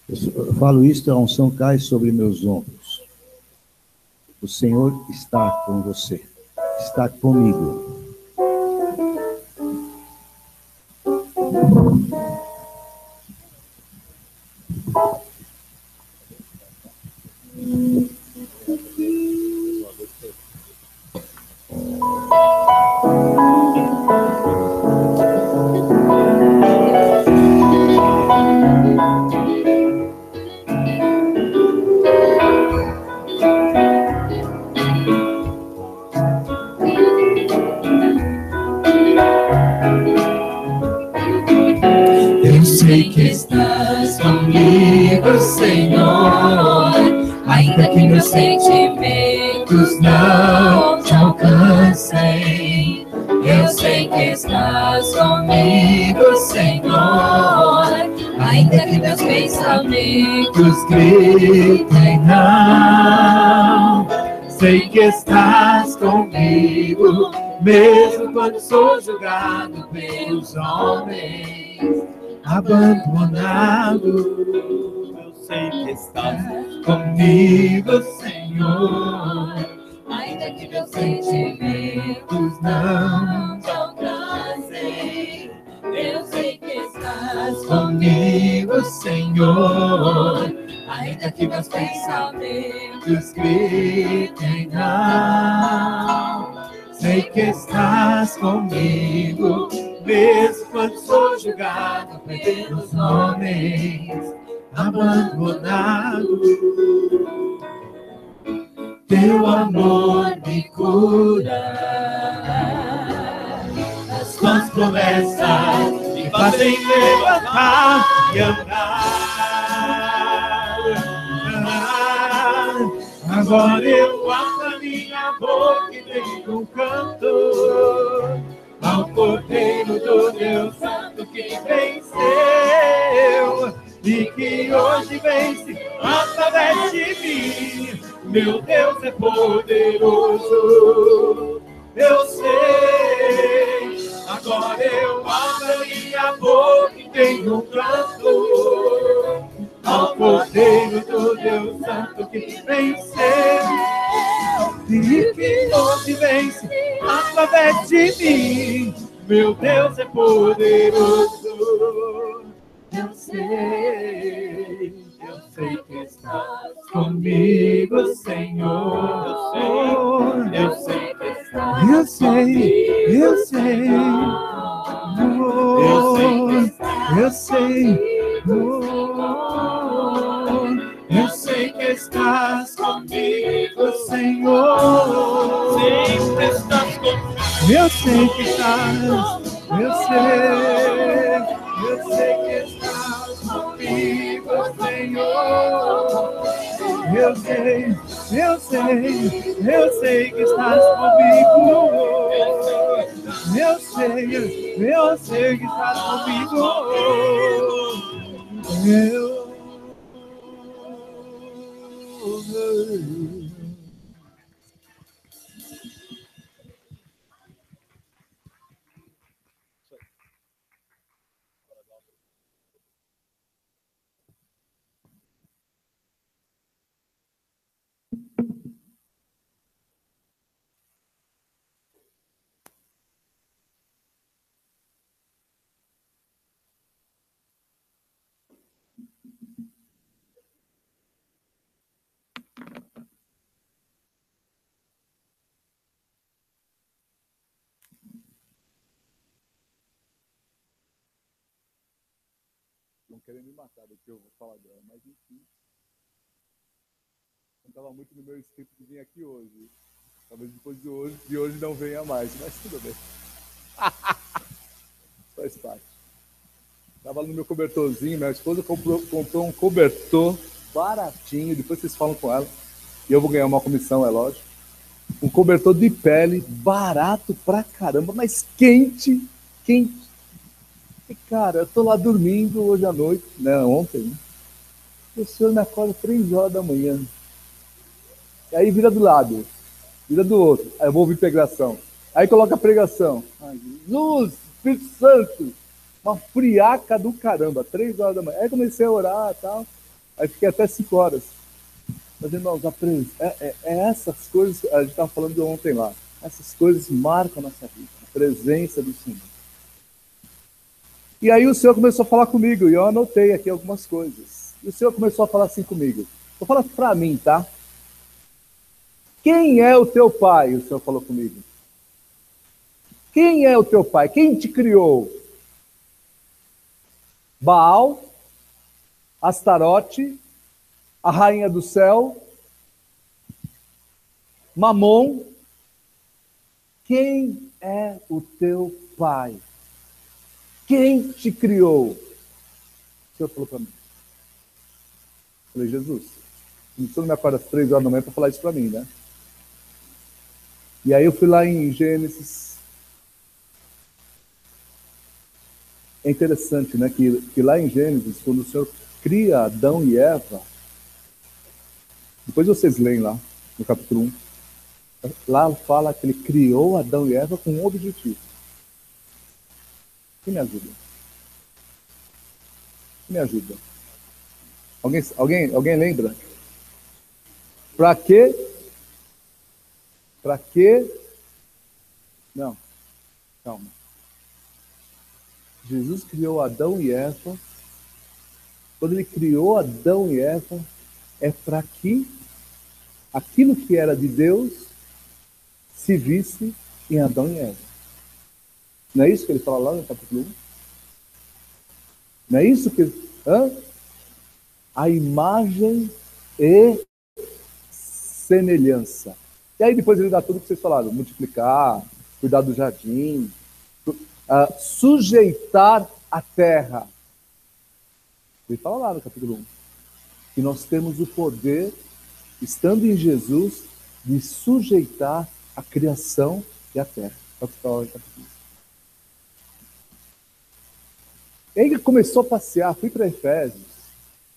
Eu falo isto, a unção cai sobre meus ombros. O Senhor está com você, está comigo. Eu sei que estás comigo, Senhor, ainda que meus sentimentos não te alcancem. Eu sei que estás comigo, Senhor, ainda que meus pensamentos gritem não. Sei que estás comigo, mesmo quando sou julgado pelos homens, abandonado. Eu sei que estás comigo, Senhor, ainda que meus sentimentos não te alcancem. Eu sei que estás comigo, Senhor, ainda que meus pensamentos gritem não. Sei que estás comigo, mesmo quando sou julgado pelos homens, abandonado. Teu amor me cura. As tuas promessas me fazem levantar e andar. Agora eu guardo a minha boca e dei um canto ao Cordeiro do Deus Santo que venceu e que hoje vence através de mim. Meu Deus é poderoso, eu sei. Agora eu abro a minha boca e tenho um canto ao Cordeiro do Deus Santo que venceu e que hoje vence através de mim. Meu Deus é poderoso, eu sei que estás comigo, Senhor. Eu sei que estás comigo. Eu sei. Eu sei que estás comigo, Senhor. Sempre estás comigo. Eu sei que estás. Eu sei que estás comigo, Senhor. Eu sei que estás comigo. Eu sei que estás comigo. Não querem me matar do que eu vou falar dela, mas enfim. Não estava muito no meu script de vir aqui hoje. Talvez depois de hoje não venha mais, mas tudo bem. Faz parte. Estava no meu cobertorzinho, minha esposa comprou um cobertor baratinho, depois vocês falam com ela, e eu vou ganhar uma comissão, é lógico. Um cobertor de pele, barato pra caramba, mas quente. E, cara, eu tô lá dormindo hoje à noite, né, ontem, né? E o senhor me acorda 3 horas da manhã. E aí vira do lado, vira do outro. Aí eu vou ouvir pregação. Aí coloca a pregação. Ai, Jesus, Espírito Santo. Uma friaca do caramba, 3 horas da manhã. Aí comecei a orar e tal. Aí fiquei até 5 horas. Mas, irmãos, essas coisas, a gente estava falando de ontem lá. Essas coisas marcam a nossa vida. A presença do Senhor. E aí o Senhor começou a falar comigo. E eu anotei aqui algumas coisas. E o Senhor começou a falar assim comigo. Vou falar para mim, tá? Quem é o teu pai? O Senhor falou comigo. Quem é o teu pai? Quem te criou? Baal, Astarote, a rainha do céu, Mamon. Quem é o teu pai? Quem te criou? O Senhor falou para mim. Eu falei, Jesus, o Senhor me acorda às 3 horas da manhã para falar isso para mim, né? E aí eu fui lá em Gênesis. É interessante, né, que lá em Gênesis, quando o Senhor cria Adão e Eva, depois vocês leem lá, no capítulo 1, lá fala que ele criou Adão e Eva com um objetivo. Quem me ajuda? Quem me ajuda? Alguém lembra? Para quê? Para quê? Não, calma. Jesus criou Adão e Eva. Quando ele criou Adão e Eva, é para que aquilo que era de Deus se visse em Adão e Eva. Não é isso que ele fala lá no capítulo 1? Não é isso que... a imagem e semelhança. E aí depois ele dá tudo que vocês falaram, multiplicar, cuidar do jardim, sujeitar a terra. Ele fala lá no capítulo 1, que nós temos o poder, estando em Jesus, de sujeitar a criação e a terra. Ele começou a passear, fui para Efésios,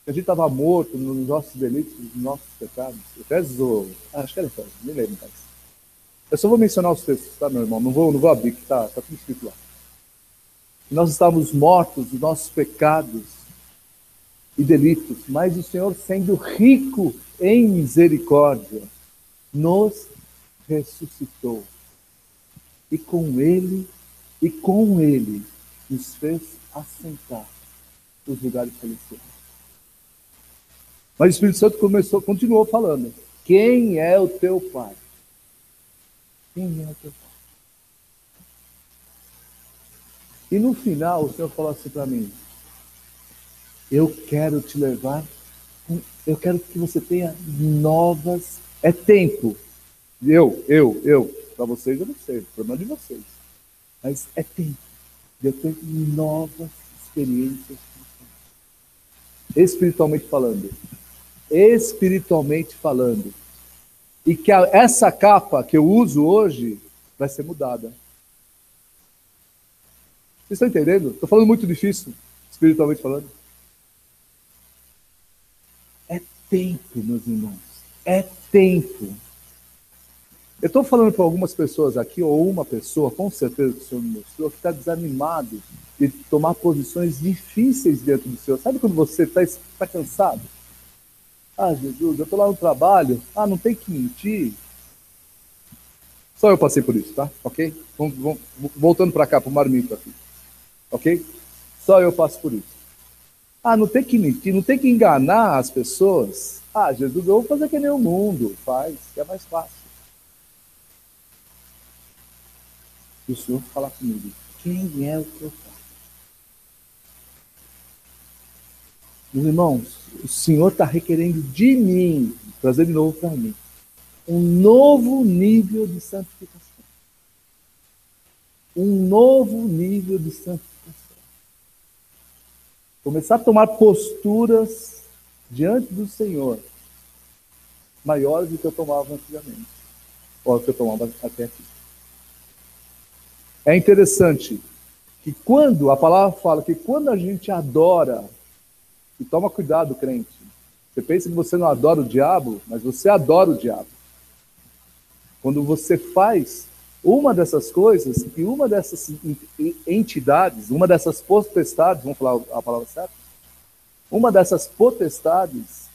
a gente estava morto nos nossos delitos, nos nossos pecados. Efésios ou... acho que era Efésios, nem lembro mais. Eu só vou mencionar os textos, tá, meu irmão? Não vou abrir, que tá tudo escrito lá. Nós estávamos mortos dos nossos pecados e delitos, mas o Senhor, sendo rico em misericórdia, nos ressuscitou. E com Ele nos fez assentar nos lugares celestiais. Mas o Espírito Santo continuou falando. Quem é o teu pai? Quem é o teu pai? E no final o Senhor falou assim para mim: eu quero te levar, eu quero que você tenha novas... É tempo. Para vocês eu não sei, o problema é de vocês. Mas é tempo de eu ter novas experiências. Espiritualmente falando. E que essa capa que eu uso hoje vai ser mudada. Vocês estão entendendo? Estou falando muito difícil, espiritualmente falando. É tempo, meus irmãos. É tempo. Eu estou falando para algumas pessoas aqui, ou uma pessoa, com certeza que o Senhor me mostrou, que está desanimado de tomar posições difíceis dentro do Senhor. Sabe quando você está cansado? Ah, Jesus, eu estou lá no trabalho. Ah, não tem que mentir. Só eu passei por isso, tá? Ok? Voltando para cá, para o marmito aqui. Ok? Só eu passo por isso. Ah, não tem que mentir, não tem que enganar as pessoas. Ah, Jesus, eu vou fazer que nem o mundo faz, que é mais fácil. E o Senhor fala comigo: quem é o teu pai? Meus irmãos, o Senhor está requerendo de mim, trazer de novo para mim, um novo nível de santificação. Um novo nível de santificação. Começar a tomar posturas diante do Senhor maiores do que eu tomava antigamente, ou que eu tomava até aqui. É interessante que quando a palavra fala que quando a gente adora, e toma cuidado, crente, você pensa que você não adora o diabo, mas você adora o diabo. Quando você faz uma dessas coisas, e uma dessas entidades, uma dessas potestades, vamos falar a palavra certa? Uma dessas potestades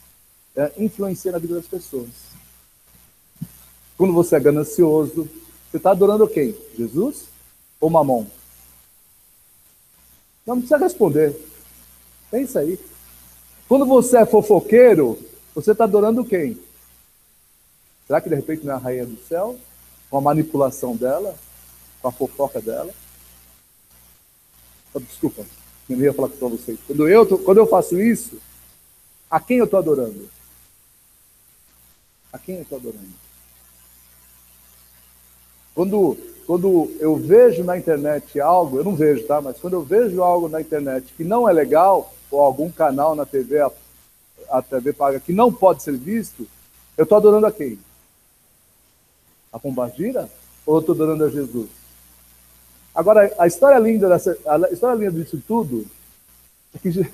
influencia na vida das pessoas. Quando você é ganancioso, você está adorando quem? Jesus ou Mamon? Não precisa responder. Pensa aí. Quando você é fofoqueiro, você está adorando quem? Será que de repente não é a rainha do céu? Com a manipulação dela? Com a fofoca dela? Desculpa, eu não ia falar com vocês. Quando eu faço isso, a quem eu estou adorando? A quem eu estou adorando? Quando eu vejo na internet algo, eu não vejo, tá? Mas quando eu vejo algo na internet que não é legal, ou algum canal na TV, a TV paga, que não pode ser visto, eu estou adorando a quem? A Pombagira? Ou eu estou adorando a Jesus? Agora, a história linda disso tudo é que a gente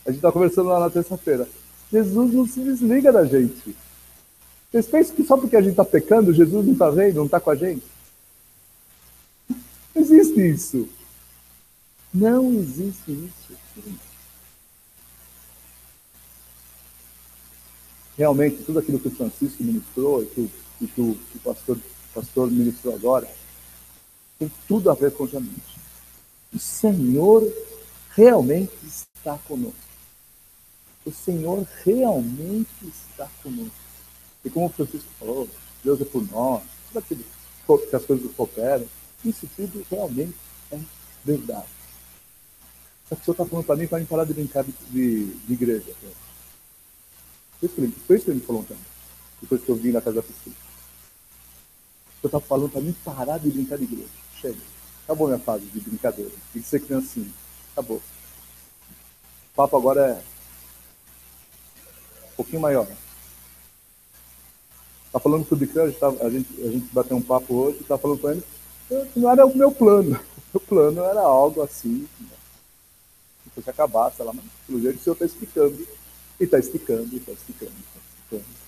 está conversando lá na terça-feira. Jesus não se desliga da gente. Vocês pensam que só porque a gente está pecando, Jesus não está vendo, não está com a gente? Não existe isso. Não existe isso. Realmente, tudo aquilo que o Francisco ministrou e que o pastor ministrou agora, tem tudo a ver com a mente. O Senhor realmente está conosco. O Senhor realmente está conosco. E como o Francisco falou, Deus é por nós, tudo aquilo que as coisas cooperam, isso tudo realmente é verdade. Só que o Senhor está falando para mim parar de brincar de igreja. Foi isso que ele me falou ontem, depois que eu vim na casa da Priscila. Eu estava falando para mim parar de brincar de igreja. Chega. Acabou minha fase de brincadeira, de ser criancinha. Acabou. O papo agora é um pouquinho maior. Tá falando com o Bicrã, a gente bateu um papo hoje, tá falando com ele, não era o meu plano. O meu plano era algo assim, se fosse acabar, sei lá, mas pelo jeito o senhor está explicando, e está explicando, e está explicando, e está explicando.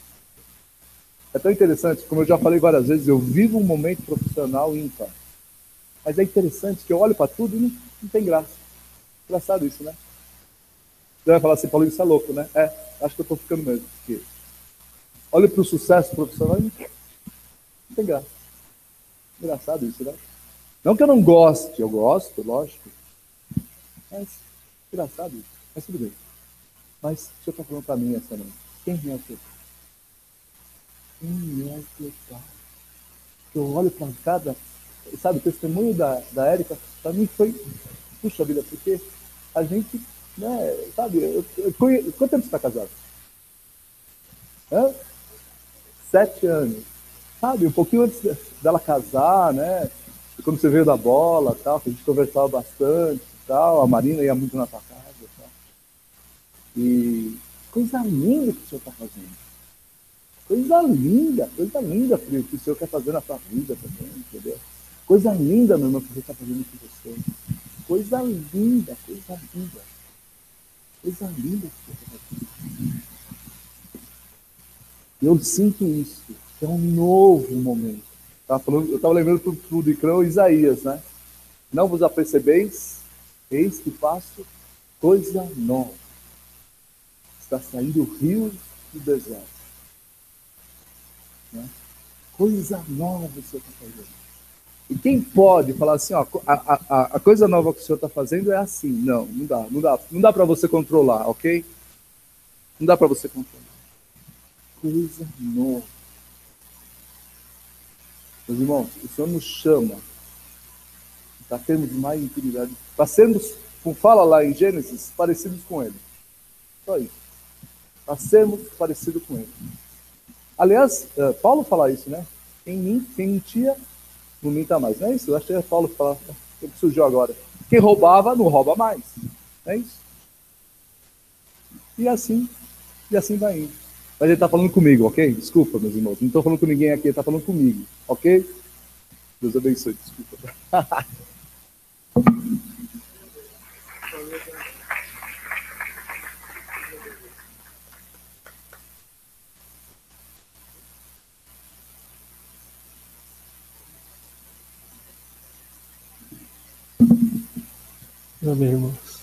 É tão interessante, como eu já falei várias vezes, eu vivo um momento profissional ímpar. Mas é interessante que eu olho para tudo e não tem graça. Engraçado isso, né? Você vai falar assim, Paulo, isso é louco, né? Acho que eu estou ficando mesmo. Porque olha para o sucesso profissional e não tem graça. Engraçado isso, né? Não que eu não goste, eu gosto, lógico. Mas, engraçado isso. Mas tudo bem. Mas o senhor está falando para mim essa noite. Quem é o teu pai? Quem é o teu pai? Eu olho para cada... Sabe, o testemunho da Érica, para mim foi... Puxa vida, porque a gente... Né, sabe, quanto tempo você está casado? 7 anos. Sabe, um pouquinho antes dela casar, né? Quando você veio da bola, tal, que a gente conversava bastante, tal, a Marina ia muito na tua casa, tal. E coisa linda que o senhor está fazendo. Coisa linda, filho, que o senhor quer fazer na sua vida também, entendeu? Coisa linda, meu irmão, que você está fazendo com você. Coisa linda, coisa linda. Coisa linda que você está fazendo. Eu sinto isso, que é um novo momento. Eu estava lembrando tudo de Crão Isaías, né? Não vos apercebeis, eis que faço coisa nova. Está saindo rios do deserto. Né? Coisa nova o Senhor está fazendo. E quem pode falar assim, ó, a coisa nova que o Senhor está fazendo é assim? Não dá para você controlar, ok? Não dá para você controlar. Coisa nova. Meus irmãos, o Senhor nos chama para termos mais intimidade, para sermos, como fala lá em Gênesis, parecidos com Ele. Só isso. Para sermos parecidos com Ele. Aliás, Paulo fala isso, né? Quem mentia, não minta mais. Não é isso? Eu acho que é Paulo que fala, que surgiu agora. Quem roubava, não rouba mais. Não é isso? E assim vai indo. Mas ele está falando comigo, ok? Desculpa, meus irmãos. Não estou falando com ninguém aqui, ele está falando comigo, ok? Deus abençoe, desculpa. Meus irmãos,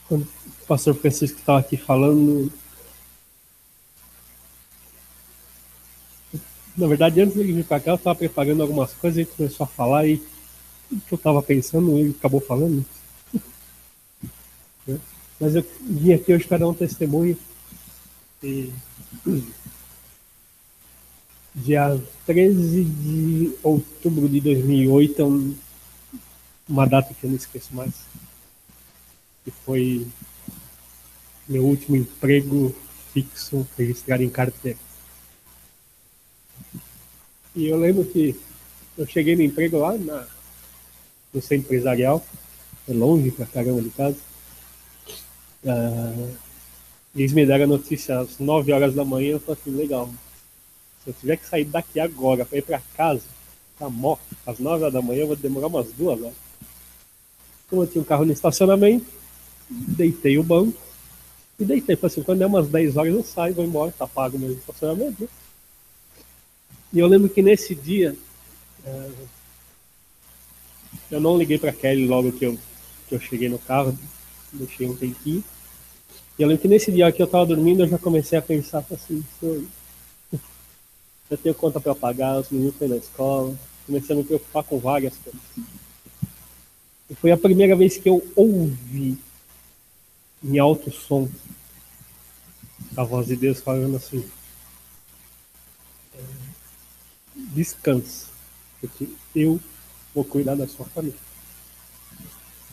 quando o pastor Francisco estava aqui falando, na verdade, antes dele vir para cá, eu estava preparando algumas coisas, ele começou a falar e o que eu estava pensando, ele acabou falando. Mas eu vim aqui hoje para dar um testemunho. E dia 13 de outubro de 2008 é uma data que eu não esqueço mais. Que foi meu último emprego fixo registrado em carteira. E eu lembro que eu cheguei no emprego lá no centro empresarial, é longe pra caramba de casa. Eles me deram a notícia às 9 horas da manhã. Eu falei assim, legal, se eu tiver que sair daqui agora para ir para casa, tá morto, às 9 horas da manhã eu vou demorar umas 2 horas. Como eu tinha um carro no estacionamento, deitei o banco e deitei. Falei assim, quando der umas 10 horas eu saio, vou embora, tá pago o meu estacionamento, né? E eu lembro que nesse dia eu não liguei para Kelly logo que eu cheguei no carro, deixei um tempinho. E eu lembro que nesse dia que eu estava dormindo, eu já comecei a pensar assim, eu tenho conta para pagar, os meninos estão na escola, comecei a me preocupar com várias coisas. E foi a primeira vez que eu ouvi em alto som a voz de Deus falando assim, descanse, porque eu vou cuidar da sua família.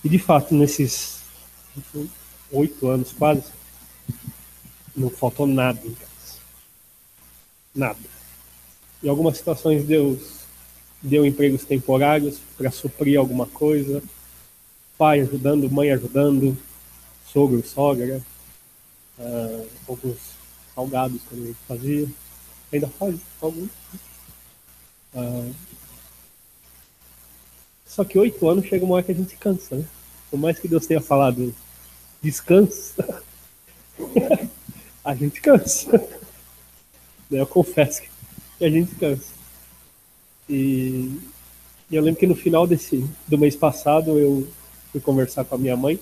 E de fato, nesses 8 anos quase, Não faltou nada em casa. Nada. Em algumas situações Deus deu empregos temporários para suprir alguma coisa. Pai ajudando, mãe ajudando, sogro, sogra, alguns salgados que a gente fazia. Ainda faz alguns. Só que 8 anos chega uma hora que a gente cansa, né? Por mais que Deus tenha falado descansa, a gente cansa. Eu confesso que a gente cansa. E eu lembro que no final do mês passado eu fui conversar com a minha mãe.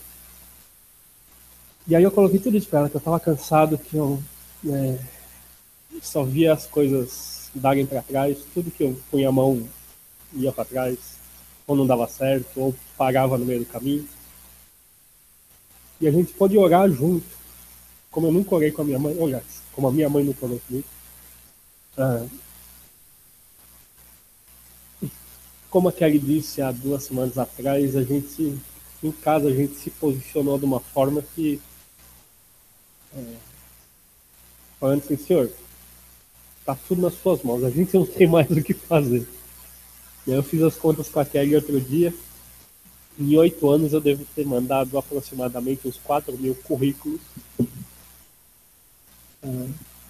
E aí eu coloquei tudo isso para ela, que eu estava cansado, que eu só via as coisas darem para trás, tudo que eu punha a mão ia para trás, ou não dava certo, ou parava no meio do caminho. E a gente pode orar junto, como eu nunca orei com a minha mãe, olha, como a minha mãe nunca orou comigo. Como a Kelly disse há 2 semanas atrás, em casa a gente se posicionou de uma forma que falando assim, Senhor, tá tudo nas suas mãos, a gente não tem mais o que fazer. E aí eu fiz as contas com a Kelly outro dia. Em 8 anos eu devo ter mandado aproximadamente uns 4.000 currículos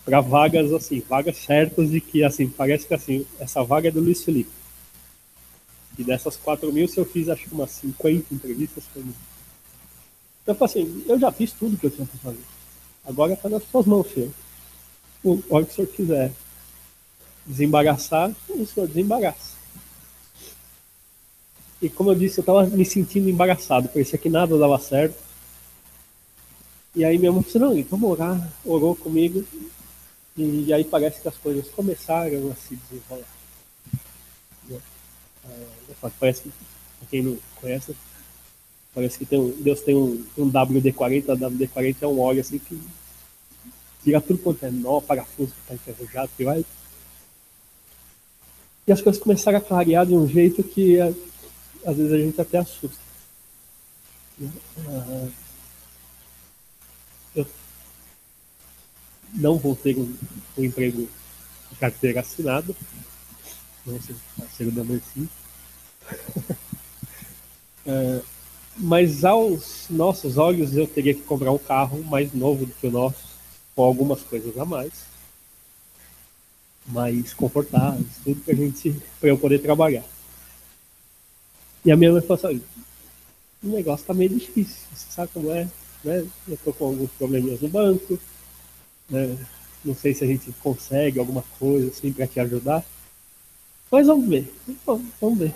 para vagas assim, vagas certas de que assim, parece que assim, essa vaga é do Luiz Felipe. E dessas 4.000, se eu fiz acho que umas 50 entrevistas para mim. Então eu falei assim, eu já fiz tudo que eu tinha para fazer. Agora está nas suas mãos, Senhor. A hora que o Senhor quiser desembaraçar, o Senhor desembaraça. E como eu disse, eu estava me sentindo embaraçado, parecia que nada dava certo. E aí minha mãe falou, não, vamos orar, orou comigo. E aí parece que as coisas começaram a se desenrolar. Parece que, pra quem não conhece, parece que Deus tem um WD-40, a WD-40 é um óleo assim que tira tudo quanto é nó, parafuso que está enferrujado, que vai. E as coisas começaram a clarear de um jeito que às vezes a gente até assusta. Eu não vou ter um emprego de carteira assinada, não sei, parceiro da Mercy. Mas aos nossos olhos eu teria que comprar um carro mais novo do que o nosso, com algumas coisas a mais confortáveis, tudo para eu poder trabalhar. E a minha mãe falou assim, o negócio tá meio difícil, você sabe como é, né? Eu tô com alguns probleminhas no banco, né? Não sei se a gente consegue alguma coisa assim para te ajudar, mas vamos ver, vamos ver.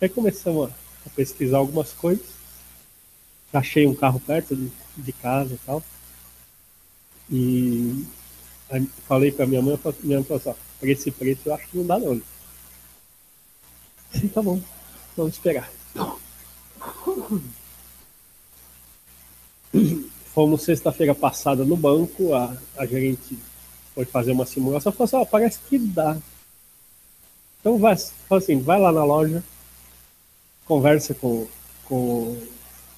Aí começamos a pesquisar algumas coisas, achei um carro perto de casa e tal, e aí falei para minha mãe falou assim, por esse preço eu acho que não dá não. Sim, tá bom, vamos esperar. Fomos sexta-feira passada no banco, a gerente foi fazer uma simulação, falou assim, parece que dá. Então vai lá na loja, conversa com o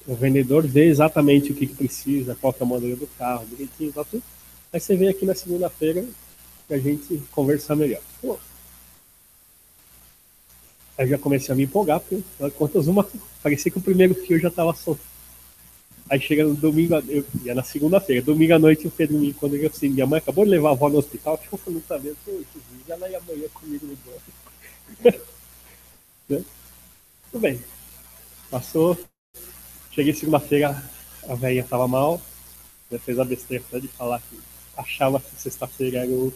vendedor, vê exatamente o que precisa, qual que é o modelo do carro, direitinho, tá tudo. Aí você vem aqui na segunda-feira pra gente conversar melhor. Pô. Aí já comecei a me empolgar, porque parecia que o primeiro fio já estava solto. Aí chega no domingo, eu ia na segunda-feira, domingo à noite o Pedro me quando eu assim, minha mãe acabou de levar a avó no hospital, que eu falei, não sabia, ela ia amanhã comigo no banco. Né? Tudo bem. Passou, cheguei segunda-feira, a velhinha estava mal, fez a besteira de falar que achava que sexta-feira era o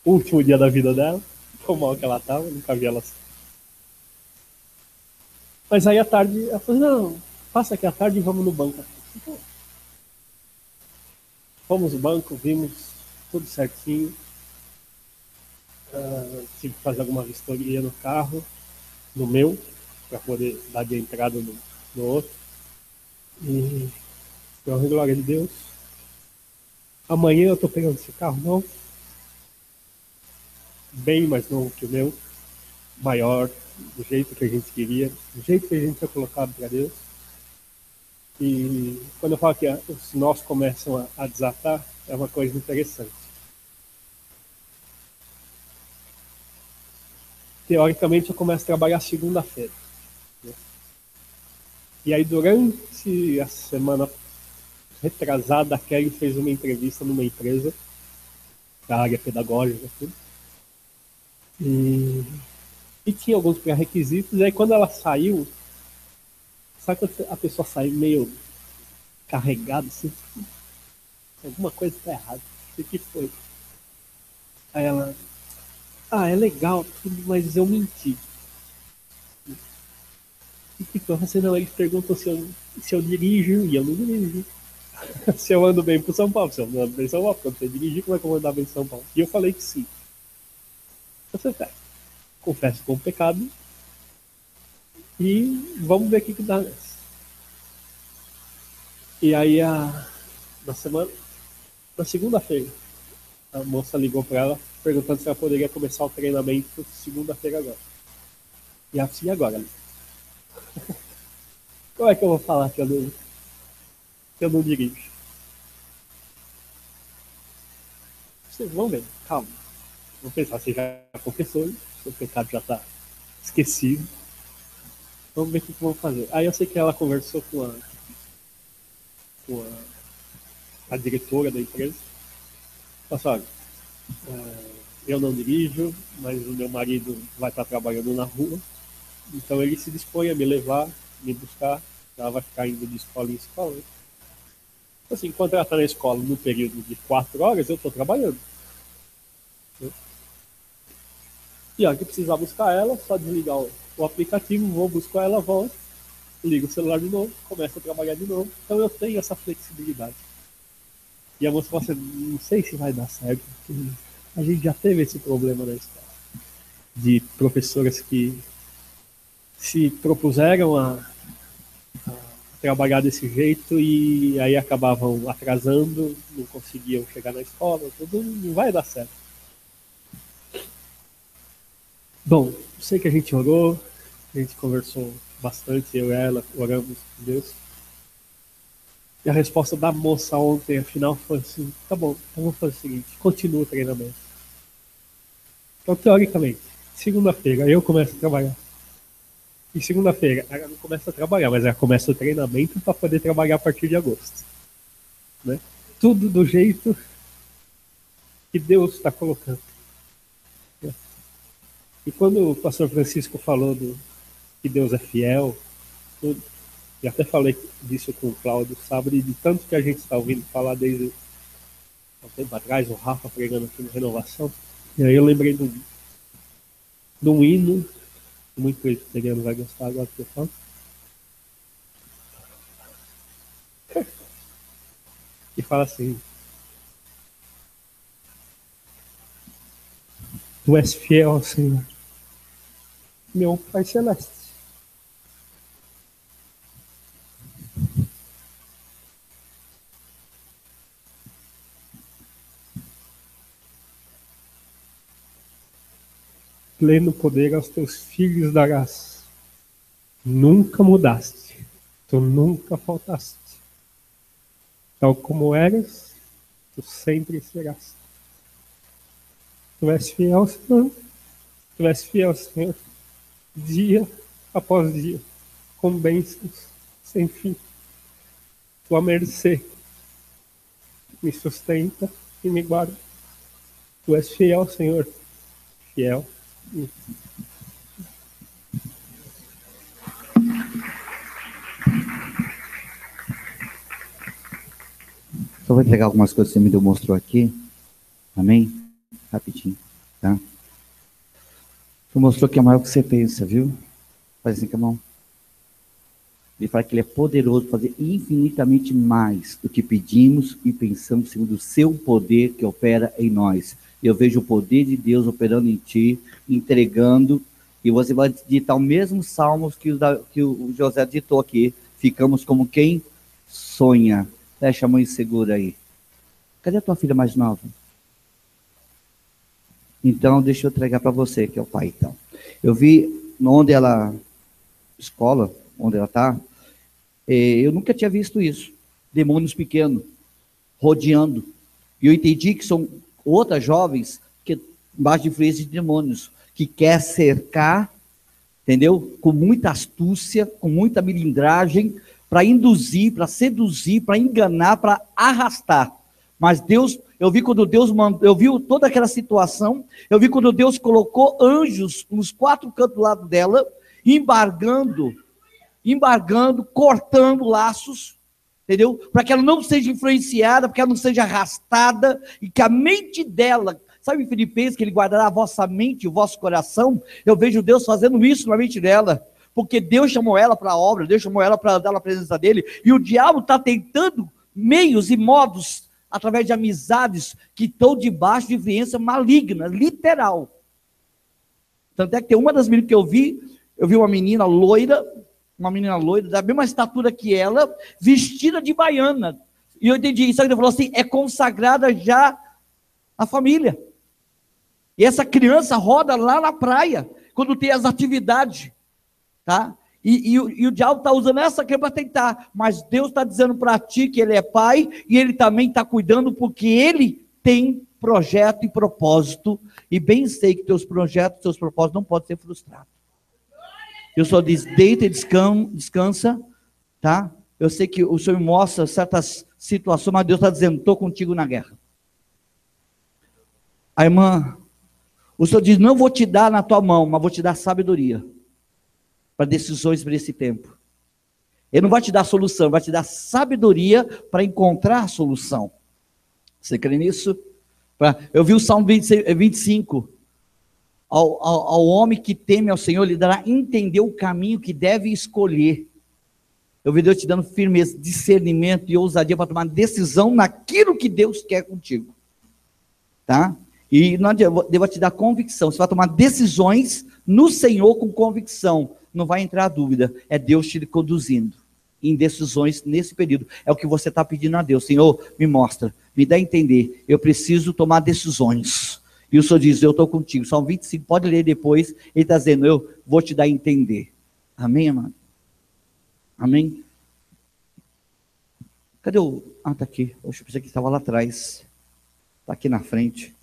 último dia da vida dela, tão mal que ela estava, nunca vi ela assim. Mas aí à tarde, ela falou, não, passa aqui à tarde e vamos no banco. Então, fomos no banco, vimos tudo certinho. Tive que fazer alguma vistoria no carro, no meu, para poder dar de entrada no outro. E, pela glória de Deus, amanhã eu estou pegando esse carro novo, bem mais novo que o meu, maior, do jeito que a gente queria, do jeito que a gente tinha colocado para Deus. E quando eu falo que os nós começam a desatar, é uma coisa interessante. Teoricamente, eu começo a trabalhar segunda-feira. Né? E aí, durante a semana retrasada, a Kelly fez uma entrevista numa empresa da área pedagógica, tudo. E tinha alguns pré-requisitos. E aí, quando ela saiu, sabe quando a pessoa sai meio carregada, assim? Alguma coisa está errada. O que foi? Aí ela... é legal tudo, mas eu menti. E que foi? Assim, não, eles perguntam se eu dirijo, e eu não dirijo. Se eu ando bem pro São Paulo, se eu não ando bem em São Paulo, quando você dirigir, como é que eu vou andar bem em São Paulo? E eu falei que sim. Você tá, confesso com o pecado e vamos ver o que dá nessa. E aí, na segunda-feira, a moça ligou para ela perguntando se ela poderia começar o treinamento segunda-feira agora. E ela disse, e agora? Como é que eu vou falar que eu não dirijo? Vocês vão ver, calma. Vou pensar, você já confessou, seu pecado já está esquecido. Vamos ver o que vamos fazer. Aí eu sei que ela conversou com a diretora da empresa. Falou assim, olha, eu não dirijo, mas o meu marido vai estar trabalhando na rua. Então ele se dispõe a me levar, me buscar. Ela vai ficar indo de escola em escola. Assim, enquanto ela está na escola no período de 4 horas, eu estou trabalhando. E ó, que precisar buscar ela, só desligar o aplicativo, vou buscar ela, volto, ligo o celular de novo, começo a trabalhar de novo. Então eu tenho essa flexibilidade. E a moça fala assim, não sei se vai dar certo, porque a gente já teve esse problema na escola. De professoras que se propuseram a trabalhar desse jeito e aí acabavam atrasando, não conseguiam chegar na escola, tudo não vai dar certo. Bom, sei que a gente orou, a gente conversou bastante, eu e ela, oramos com Deus. E a resposta da moça ontem, afinal, foi assim, tá bom, então vamos fazer o seguinte, continua o treinamento. Então, teoricamente, segunda-feira eu começo a trabalhar. E segunda-feira ela não começa a trabalhar, mas ela começa o treinamento para poder trabalhar a partir de agosto. Né? Tudo do jeito que Deus está colocando. E quando o pastor Francisco falou que Deus é fiel, tudo, e até falei disso com o Cláudio sábado, e de tanto que a gente está ouvindo falar desde um tempo atrás, o Rafa pregando aqui no Renovação, e aí eu lembrei de um hino, muito presbiteriano vai gostar agora que eu falo. E fala assim: Tu és fiel, Senhor, meu Pai Celeste. Pleno poder aos teus filhos darás. Nunca mudaste, tu nunca faltaste. Tal como eras, tu sempre serás. Tu és fiel, Senhor. Tu és fiel, Senhor. Dia após dia, com bênçãos sem fim. Tua mercê me sustenta e me guarda. Tu és fiel, Senhor. Fiel. Só vou entregar algumas coisas que você me demonstrou aqui. Amém? Rapidinho, tá? Você mostrou que é maior que você pensa, viu? Faz assim com a mão. Ele fala que ele é poderoso para fazer infinitamente mais do que pedimos e pensamos, segundo o seu poder que opera em nós. Eu vejo o poder de Deus operando em ti, entregando, e você vai ditar o mesmo salmos que o José ditou aqui. Ficamos como quem sonha. Fecha a mão e segura aí. Cadê a tua filha mais nova? Então, deixa eu entregar para você, que é o pai, então. Eu vi onde ela, escola, onde ela está, Eu nunca tinha visto isso. Demônios pequenos, rodeando. E eu entendi que são outras jovens que embaixo de influência de demônios, que quer cercar, entendeu? Com muita astúcia, com muita milindragem, para induzir, para seduzir, para enganar, para arrastar. Mas Deus, eu vi quando Deus mandou, eu vi toda aquela situação, eu vi quando Deus colocou anjos nos 4 cantos do lado dela, embargando, cortando laços, entendeu? Para que ela não seja influenciada, para que ela não seja arrastada, e que a mente dela, sabe em Filipenses que ele guardará a vossa mente e o vosso coração? Eu vejo Deus fazendo isso na mente dela, porque Deus chamou ela para a obra, Deus chamou ela para andar na presença dele, e o diabo está tentando meios e modos, através de amizades, que estão debaixo de influência maligna, literal. Tanto é que tem uma das meninas que eu vi uma menina loira, da mesma estatura que ela, vestida de baiana, e eu entendi isso, ele falou assim, é consagrada já a família, e essa criança roda lá na praia, quando tem as atividades, tá? E o diabo está usando essa criança para tentar, mas Deus está dizendo para ti que ele é pai, e ele também está cuidando, porque ele tem projeto e propósito, e bem sei que teus projetos, teus propósitos não podem ser frustrados. Eu só diz, deita e descansa, tá? Eu sei que o Senhor me mostra certas situações, mas Deus está dizendo, estou contigo na guerra. A irmã, o Senhor diz, não vou te dar na tua mão, mas vou te dar sabedoria para decisões para esse tempo. Ele não vai te dar solução, vai te dar sabedoria para encontrar a solução. Você crê nisso? Eu vi o Salmo 25. Ao homem que teme ao Senhor, lhe dará entender o caminho que deve escolher. Eu vi Deus te dando firmeza, discernimento e ousadia para tomar decisão naquilo que Deus quer contigo. Tá? E não adianta, Deus vai te dar convicção. Você vai tomar decisões no Senhor com convicção. Não vai entrar dúvida. É Deus te conduzindo em decisões nesse período. É o que você está pedindo a Deus. Senhor, me mostra, me dá a entender. Eu preciso tomar decisões. E o Senhor diz, eu estou contigo. Salmo 25, pode ler depois. Ele está dizendo, eu vou te dar a entender. Amém, amado? Amém? Cadê o... Ah, está aqui. Poxa, eu pensei que estava lá atrás. Está aqui na frente.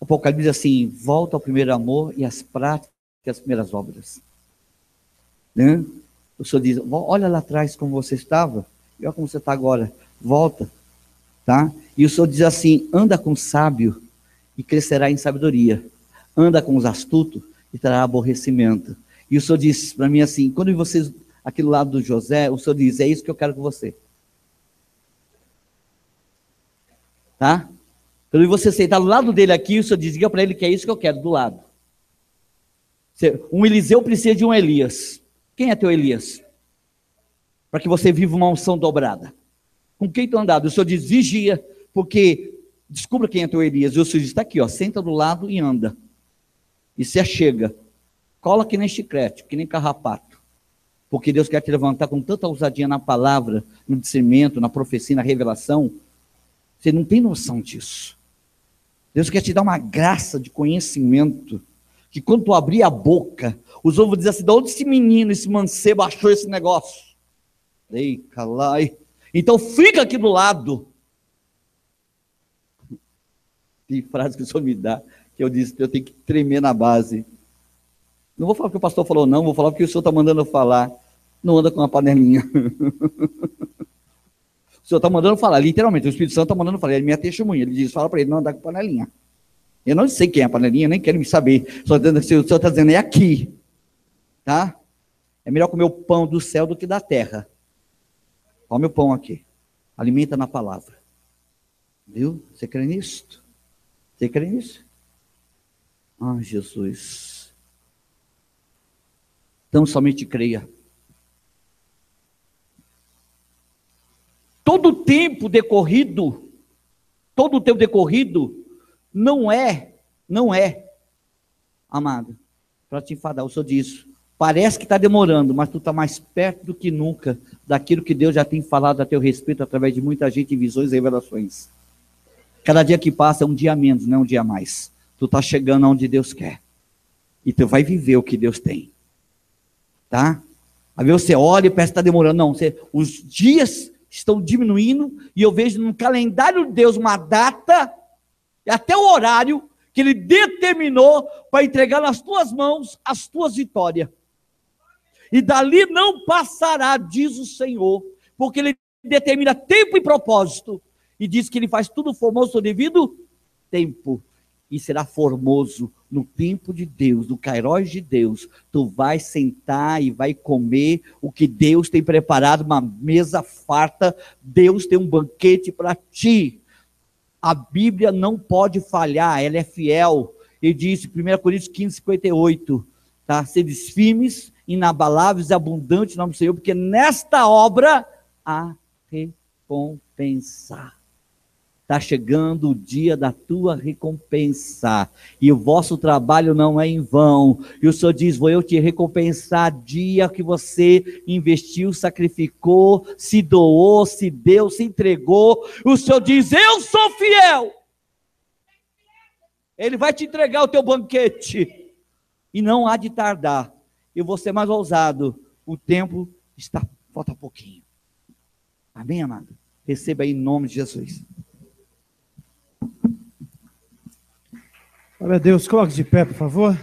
O Apocalipse diz assim, volta ao primeiro amor e às práticas, as primeiras obras. Né? O Senhor diz, olha lá atrás como você estava, e olha como você está agora. Volta. Tá? E o Senhor diz assim, anda com o sábio e crescerá em sabedoria. Anda com os astutos e terá aborrecimento. E o Senhor diz para mim assim, quando vocês, aqui do lado do José, o Senhor diz, é isso que eu quero com você. Tá? Quando você sentar do lado dele aqui, o Senhor diz, diga para ele que é isso que eu quero, do lado. Um Eliseu precisa de um Elias. Quem é teu Elias? Para que você viva uma unção dobrada. Com quem tu andado? O Senhor diz, vigia, porque descubra quem é teu Elias. E o Senhor diz, está aqui, ó, senta do lado e anda. E se achega. Cola que nem chiclete, que nem carrapato. Porque Deus quer te levantar com tanta ousadia na palavra, no discernimento, na profecia, na revelação. Você não tem noção disso. Deus quer te dar uma graça de conhecimento, que quando tu abrir a boca, os outros vão dizer assim, de onde esse menino, esse mancebo achou esse negócio? Ei, calai. Então fica aqui do lado. Que frase que o Senhor me dá, que eu disse que eu tenho que tremer na base. Não vou falar o que o pastor falou não, vou falar o que o Senhor está mandando eu falar. Não anda com uma panelinha. O Senhor está mandando falar, literalmente, o Espírito Santo está mandando falar, ele é minha testemunha, ele diz, fala para ele não andar com panelinha. Eu não sei quem é a panelinha, nem quero me saber, o Senhor está dizendo, é aqui, tá? É melhor comer o pão do céu do que da terra. Come o pão aqui, alimenta na palavra. Viu? Você crê nisso? Você crê nisso? Ah, Jesus. Então somente creia. Todo o tempo decorrido, não é, amado, para te enfadar. O Senhor diz, parece que está demorando, mas tu está mais perto do que nunca daquilo que Deus já tem falado a teu respeito através de muita gente em visões e revelações. Cada dia que passa é um dia a menos, não é um dia a mais. Tu está chegando aonde Deus quer. E tu vai viver o que Deus tem. Tá? Às vezes você olha e parece que está demorando. Não, os dias estão diminuindo e eu vejo no calendário de Deus uma data, e até o horário que Ele determinou para entregar nas tuas mãos as tuas vitórias. E dali não passará, diz o Senhor, porque Ele determina tempo e propósito, e diz que Ele faz tudo formoso no devido tempo, e será formoso no tempo de Deus, no Kairos de Deus. Tu vai sentar e vai comer o que Deus tem preparado, uma mesa farta. Deus tem um banquete para ti. A Bíblia não pode falhar, ela é fiel. Ele disse, 1 Coríntios 15:58, tá? Sedes firmes, inabaláveis e abundantes no nome do Senhor, porque nesta obra há recompensa. Está chegando o dia da tua recompensa, e o vosso trabalho não é em vão, e o Senhor diz, vou eu te recompensar, dia que você investiu, sacrificou, se doou, se deu, se entregou, o Senhor diz, eu sou fiel, Ele vai te entregar o teu banquete, e não há de tardar, eu vou ser mais ousado, o tempo falta pouquinho, amém, amado? Receba aí em nome de Jesus. Glória a Deus, coloque de pé, por favor.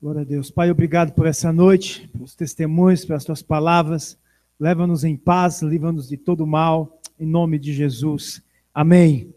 Glória a Deus. Pai, obrigado por essa noite, pelos testemunhos, pelas tuas palavras. Leva-nos em paz, livra-nos de todo mal, em nome de Jesus. Amém.